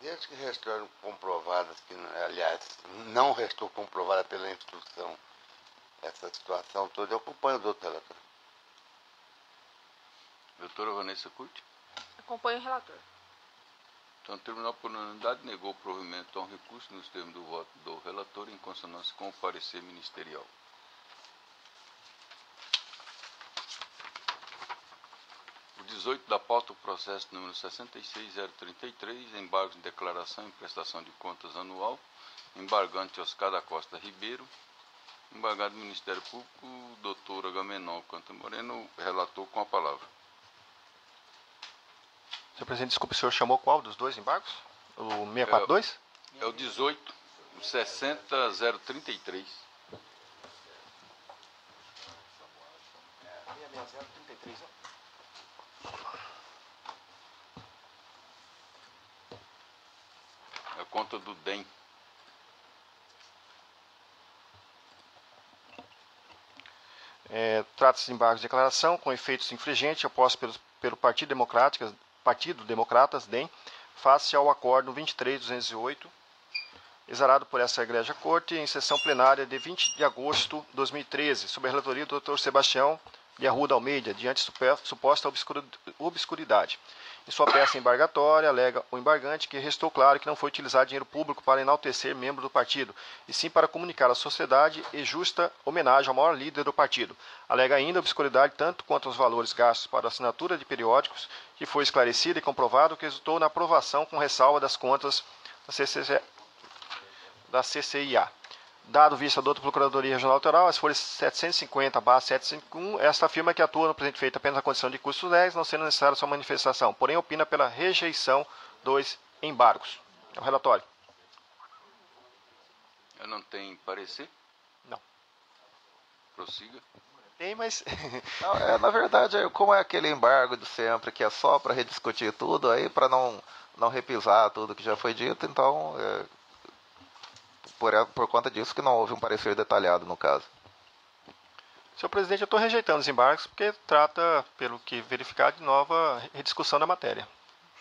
Desde que restou comprovadas, aliás, não restou comprovada pela instrução essa situação toda, eu acompanho o doutor relator. Doutora Vanessa Curti. Acompanho o relator. Então, o Tribunal, por unanimidade, negou o provimento a um recurso nos termos do voto do relator em consonância com o parecer ministerial. O 18 da pauta, o processo número 66033, embargos de declaração e prestação de contas anual, embargante Oscar da Costa Ribeiro, embargado do Ministério Público, doutor Agamenon Canta Moreno, relator com a palavra. Senhor presidente, desculpe, o senhor chamou qual dos dois embargos? O 642? É o 18, o 60033. 66033, É a conta do DEM. Trata-se de embargos de declaração com efeitos infringentes opostos pelo Partido Democratas, DEM, face ao Acórdão 23.208, exarado por essa Egrégia Corte em sessão plenária de 20 de agosto de 2013, sob a relatoria do Dr. Sebastião de Arruda Almeida, diante de suposta obscuridade. Em sua peça embargatória, alega o embargante que restou claro que não foi utilizado dinheiro público para enaltecer membro do partido, e sim para comunicar à sociedade e justa homenagem ao maior líder do partido. Alega ainda obscuridade tanto quanto aos valores gastos para a assinatura de periódicos, que foi esclarecido e comprovado que resultou na aprovação com ressalva das contas da CCIA. Dado vista da outra Procuradoria Regional Eleitoral, as folhas 750/751, esta afirma que atua no presente feito apenas na condição de custos legais, não sendo necessária sua manifestação, porém opina pela rejeição dos embargos. É o relatório. Eu não tenho parecer? Não. Prossiga. Tem, mas... Não, na verdade, como é aquele embargo de sempre, que é só para rediscutir tudo, aí para não repisar tudo que já foi dito, então... Por conta disso que não houve um parecer detalhado no caso. Senhor presidente, eu estou rejeitando os embargos porque trata, pelo que verificar, de nova rediscussão da matéria.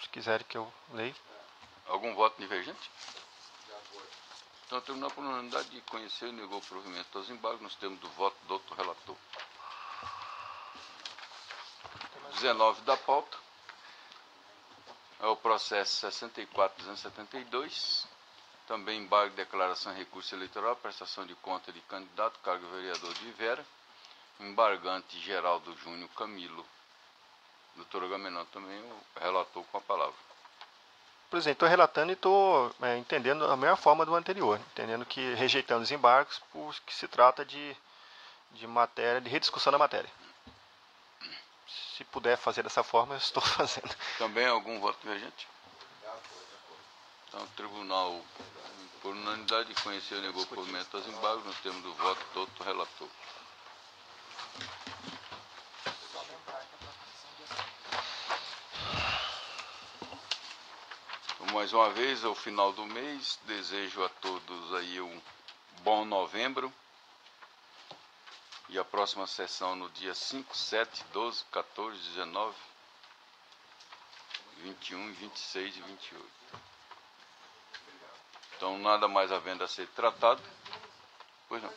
Se quiserem que eu leia. Algum voto divergente? Então, o Tribunal, por unanimidade, conheceu e negou o provimento aos embargos nos termos do voto do outro relator. 19 da pauta. É o processo 64.272. Também embargo de declaração e recurso eleitoral, prestação de conta de candidato, cargo vereador de Ivera, embargante Geraldo Júnior Camilo. Doutor Agamenon também, o relator com a palavra. Presidente, estou relatando e estou entendendo a mesma forma do anterior, entendendo que rejeitando os embargos, porque se trata de matéria, de rediscussão da matéria. Se puder fazer dessa forma, eu estou fazendo. Também algum voto divergente? Então, o Tribunal, por unanimidade, conheceu e negou o provimento aos embargos nos termos do voto do outro relator. Então, mais uma vez, ao final do mês, desejo a todos aí um bom novembro. E a próxima sessão no dia 5, 7, 12, 14, 19, 21, 26 e 28. Então, nada mais havendo a ser tratado. Pois não.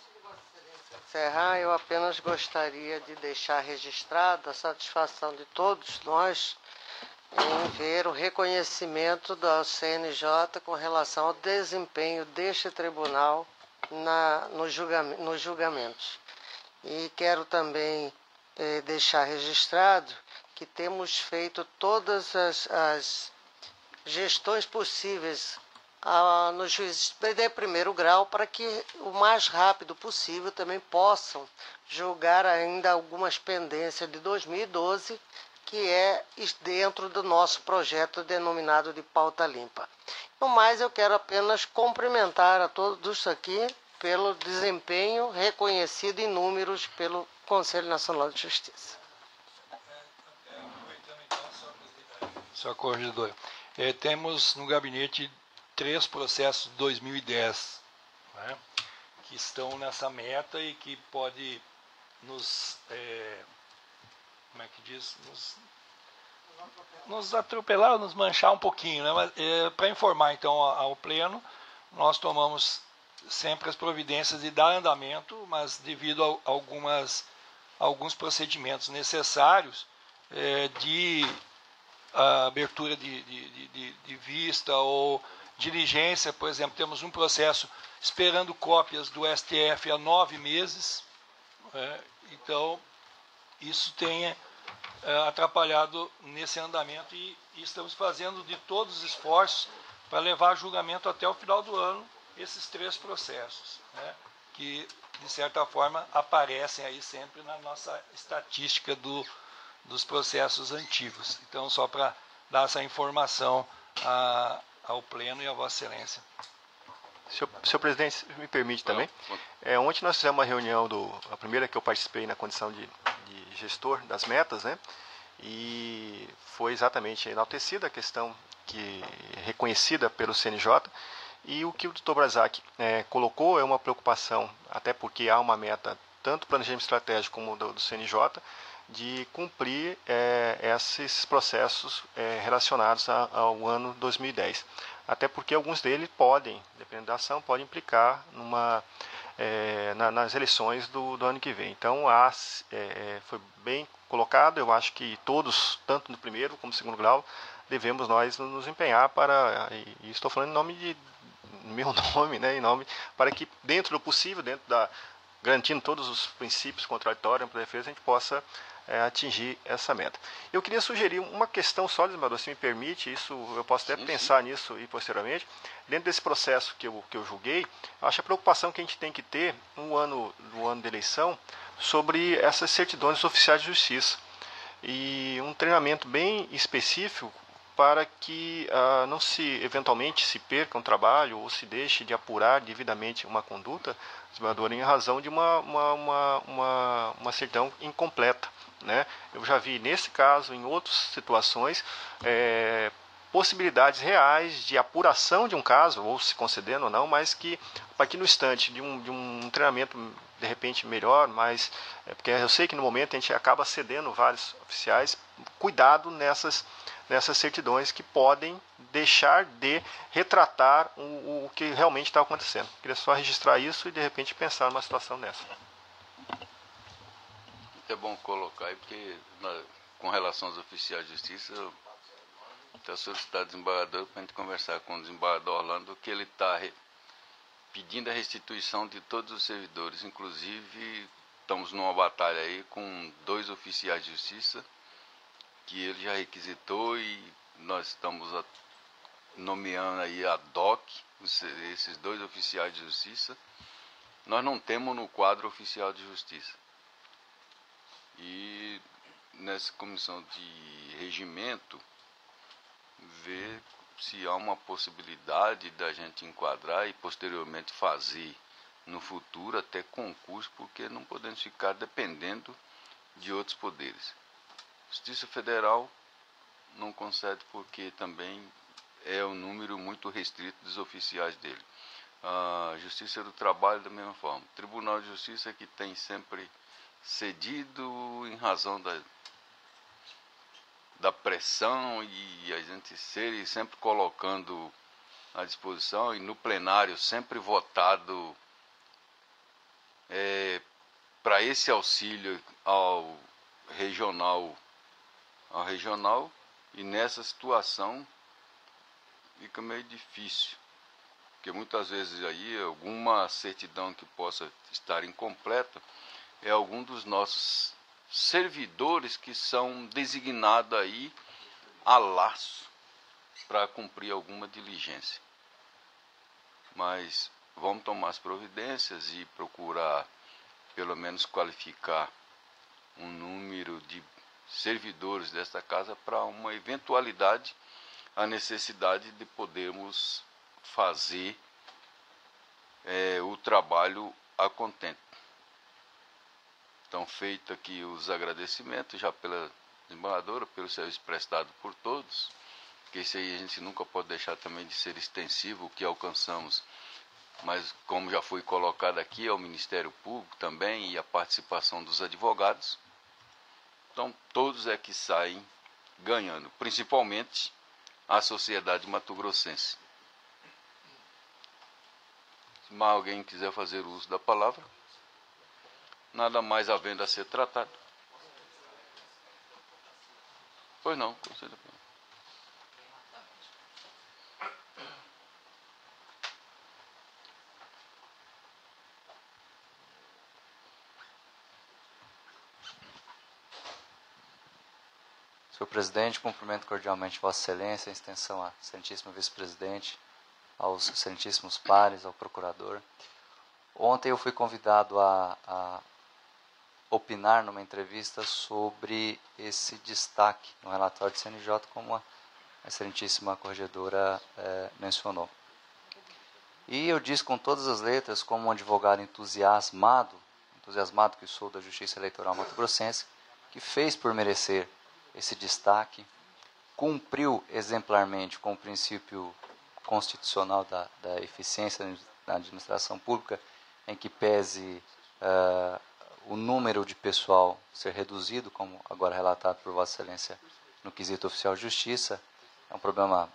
Encerrar, eu apenas gostaria de deixar registrada a satisfação de todos nós em ver o reconhecimento da CNJ com relação ao desempenho deste tribunal nos julgamentos. E quero também deixar registrado que temos feito todas as gestões possíveis nos juízes de primeiro grau para que o mais rápido possível também possam julgar ainda algumas pendências de 2012, que é dentro do nosso projeto denominado de pauta limpa. No mais, eu quero apenas cumprimentar a todos aqui pelo desempenho reconhecido em números pelo Conselho Nacional de Justiça. Senhor Corregedor, temos no gabinete 3 processos de 2010, né, que estão nessa meta e que pode nos, como é que diz, nos atropelar, nos manchar um pouquinho, né? Mas para informar então ao Pleno, nós tomamos sempre as providências de dar andamento, mas devido a alguns procedimentos necessários de abertura de vista ou diligência, por exemplo, temos um processo esperando cópias do STF há 9 meses, então isso tem atrapalhado nesse andamento e estamos fazendo de todos os esforços para levar a julgamento até o final do ano esses 3 processos, né, que de certa forma aparecem aí sempre na nossa estatística dos processos antigos. Então, só para dar essa informação ao Pleno e à Vossa Excelência. Senhor presidente, se me permite também. Ontem nós fizemos uma reunião, a primeira que eu participei na condição de gestor das metas, né? E foi exatamente enaltecida a questão reconhecida pelo CNJ. E o que o Dr. Brazac colocou é uma preocupação, até porque há uma meta, tanto do planejamento estratégico como do CNJ, de cumprir esses processos relacionados ao ano 2010. Até porque alguns deles podem, dependendo da ação, podem implicar nas eleições do ano que vem. Então, foi bem colocado, eu acho que todos, tanto no primeiro como no segundo grau, devemos nós nos empenhar para, e estou falando em nome meu nome, né, em nome, para que dentro do possível, garantindo todos os princípios contraditórios para a defesa, a gente possa atingir essa meta. Eu queria sugerir uma questão só, desembargador, se me permite, isso eu posso até pensar nisso e posteriormente, dentro desse processo que eu julguei, acho a preocupação que a gente tem que ter no ano de eleição sobre essas certidões oficiais de justiça e um treinamento bem específico para que não eventualmente se perca um trabalho ou se deixe de apurar devidamente uma conduta, desembargador, em razão de uma certidão incompleta. Né? Eu já vi nesse caso, em outras situações, possibilidades reais de apuração de um caso, ou se concedendo ou não, mas que aqui no instante de um treinamento de repente melhor, mas porque eu sei que no momento a gente acaba cedendo vários oficiais, cuidado nessas certidões que podem deixar de retratar o que realmente está acontecendo. Queria só registrar isso e de repente pensar numa situação dessa. É bom colocar aí, porque com relação aos oficiais de justiça, eu até solicitar ao desembargador para a gente conversar com o desembargador Orlando, que ele está pedindo a restituição de todos os servidores, inclusive estamos numa batalha aí com 2 oficiais de justiça, que ele já requisitou e nós estamos nomeando aí a DOC, esses 2 oficiais de justiça. Nós não temos no quadro oficial de justiça. E nessa comissão de regimento, ver se há uma possibilidade da gente enquadrar e posteriormente fazer no futuro até concurso, porque não podemos ficar dependendo de outros poderes. Justiça Federal não concede porque também é um número muito restrito dos oficiais dele. A Justiça do Trabalho da mesma forma. Tribunal de Justiça que tem sempre cedido em razão da pressão e a gente sempre colocando à disposição e no plenário sempre votado para esse auxílio ao regional, e nessa situação fica meio difícil, porque muitas vezes aí alguma certidão que possa estar incompleta é algum dos nossos servidores que são designados aí a laço para cumprir alguma diligência. Mas vamos tomar as providências e procurar pelo menos qualificar um número de servidores desta casa para uma eventualidade, a necessidade de podermos fazer o trabalho a contento. Então, feito aqui os agradecimentos já pela desembargadora, pelo serviço prestado por todos, porque isso aí a gente nunca pode deixar também de ser extensivo o que alcançamos, mas como já foi colocado aqui, ao Ministério Público também e a participação dos advogados. Então, todos é que saem ganhando, principalmente a sociedade mato-grossense. Se mais alguém quiser fazer uso da palavra, nada mais havendo a ser tratado. Pois não, conselho. Senhor presidente, cumprimento cordialmente Vossa Excelência, em extensão à excelentíssima vice-presidente, aos excelentíssimos pares, ao procurador. Ontem eu fui convidado a opinar numa entrevista sobre esse destaque no relatório do CNJ, como a excelentíssima corregedora mencionou. E eu disse com todas as letras, como um advogado entusiasmado que sou da Justiça Eleitoral mato-grossense, que fez por merecer esse destaque, cumpriu exemplarmente com o princípio constitucional da eficiência na administração pública, em que pese o número de pessoal ser reduzido, como agora relatado por Vossa Excelência no quesito oficial de justiça, é um problema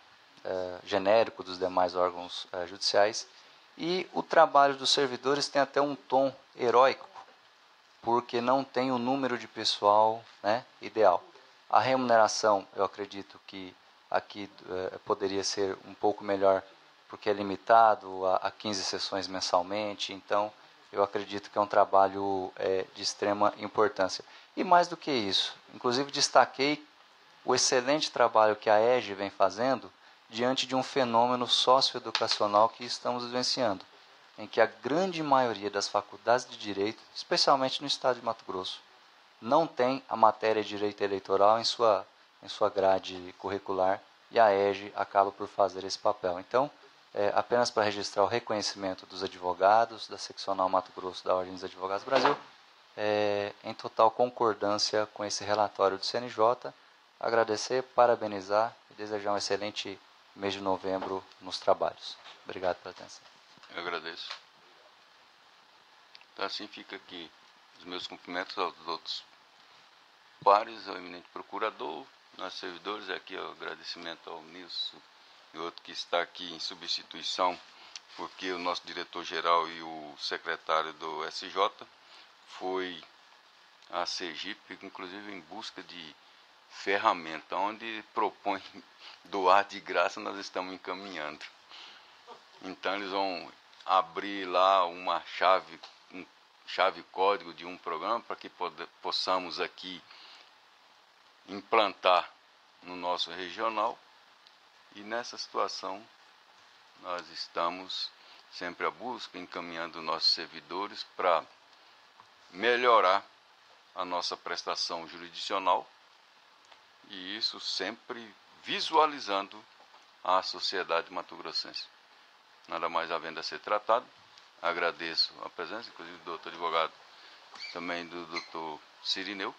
genérico dos demais órgãos judiciais, e o trabalho dos servidores tem até um tom heróico, porque não tem o número de pessoal ideal. A remuneração, eu acredito que aqui poderia ser um pouco melhor, porque é limitado a 15 sessões mensalmente, então eu acredito que é um trabalho de extrema importância. E mais do que isso, inclusive destaquei o excelente trabalho que a EGE vem fazendo diante de um fenômeno socioeducacional que estamos vivenciando, em que a grande maioria das faculdades de Direito, especialmente no estado de Mato Grosso, não tem a matéria de Direito Eleitoral em sua grade curricular, e a EGE acaba por fazer esse papel. Então, apenas para registrar o reconhecimento dos advogados da Seccional Mato Grosso da Ordem dos Advogados do Brasil, em total concordância com esse relatório do CNJ, agradecer, parabenizar e desejar um excelente mês de novembro nos trabalhos. Obrigado pela atenção. Eu agradeço. Então, assim fica aqui os meus cumprimentos aos outros pares, ao eminente procurador, nossos servidores, aqui o agradecimento ao Nilson e outro que está aqui em substituição, porque o nosso diretor-geral e o secretário do SJ foi a Sergipe, inclusive em busca de ferramenta, onde propõe doar de graça, nós estamos encaminhando. Então eles vão abrir lá uma chave código de um programa para que possamos aqui implantar no nosso regional, e nessa situação nós estamos sempre à busca, encaminhando nossos servidores para melhorar a nossa prestação jurisdicional, e isso sempre visualizando a sociedade mato-grossense. Nada mais havendo a ser tratado, agradeço a presença, inclusive do doutor advogado, também do doutor Cirineu,